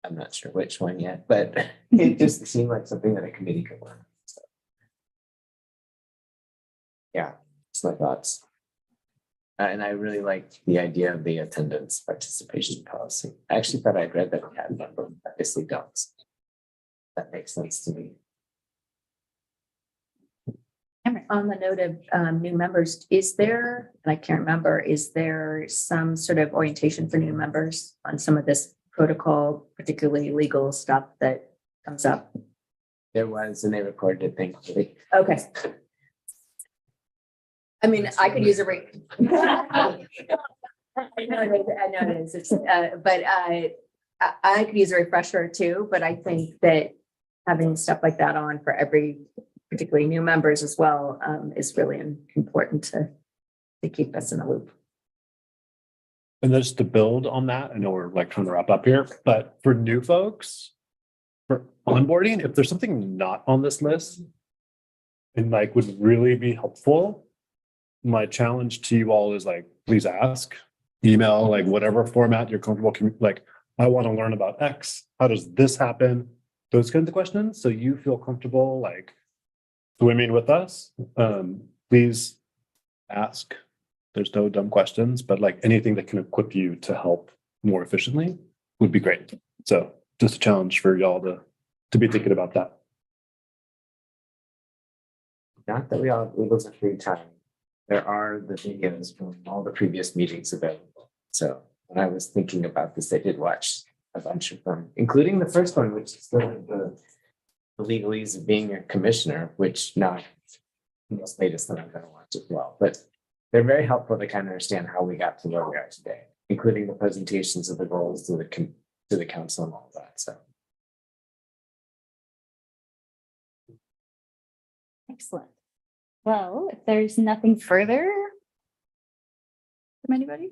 I'm not sure which one yet, but it just seemed like something that a committee could work on. So, yeah, that's my thoughts. And I really liked the idea of the attendance participation policy. I actually thought I'd read that we had one, but obviously don't. That makes sense to me. On the note of new members, is there, and I can't remember, is there some sort of orientation for new members on some of this protocol, particularly legal stuff that comes up? There was, and they recorded it, thankfully. Okay. I mean, I could use a I know it is, it's, but I could use a refresher too, but I think that having stuff like that on for every, particularly new members as well, is really important to keep us in the loop. And just to build on that, I know we're like trying to wrap up here, but for new folks, for onboarding, if there's something not on this list and like would really be helpful, my challenge to you all is like, please ask, email, like whatever format you're comfortable, like, I want to learn about X. How does this happen? Those kinds of questions. So you feel comfortable like swimming with us. Please ask. There's no dumb questions, but like anything that can equip you to help more efficiently would be great. So just a challenge for y'all to be thinking about that. Not that we all have Google's a free time. There are the videos from all the previous meetings available. So when I was thinking about this, I did watch a bunch of them, including the first one, which is the legalese of being a commissioner, which not the most latest that I'm going to watch as well. But they're very helpful to kind of understand how we got to where we are today, including the presentations of the goals to the council and all that. So. Excellent. Well, if there's nothing further from anybody.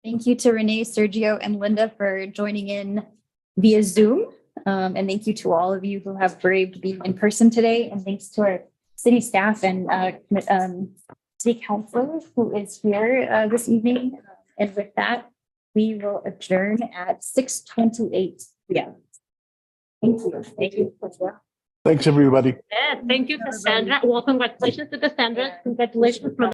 Thank you to Renee, Sergio, and Linda for joining in via Zoom. And thank you to all of you who have braved being in person today. And thanks to our city staff and city council who is here this evening. And with that, we will adjourn at 6:28 p.m. Thank you. Thank you. Thanks, everybody. Thank you, Cassandra. Well, congratulations to Cassandra. Congratulations.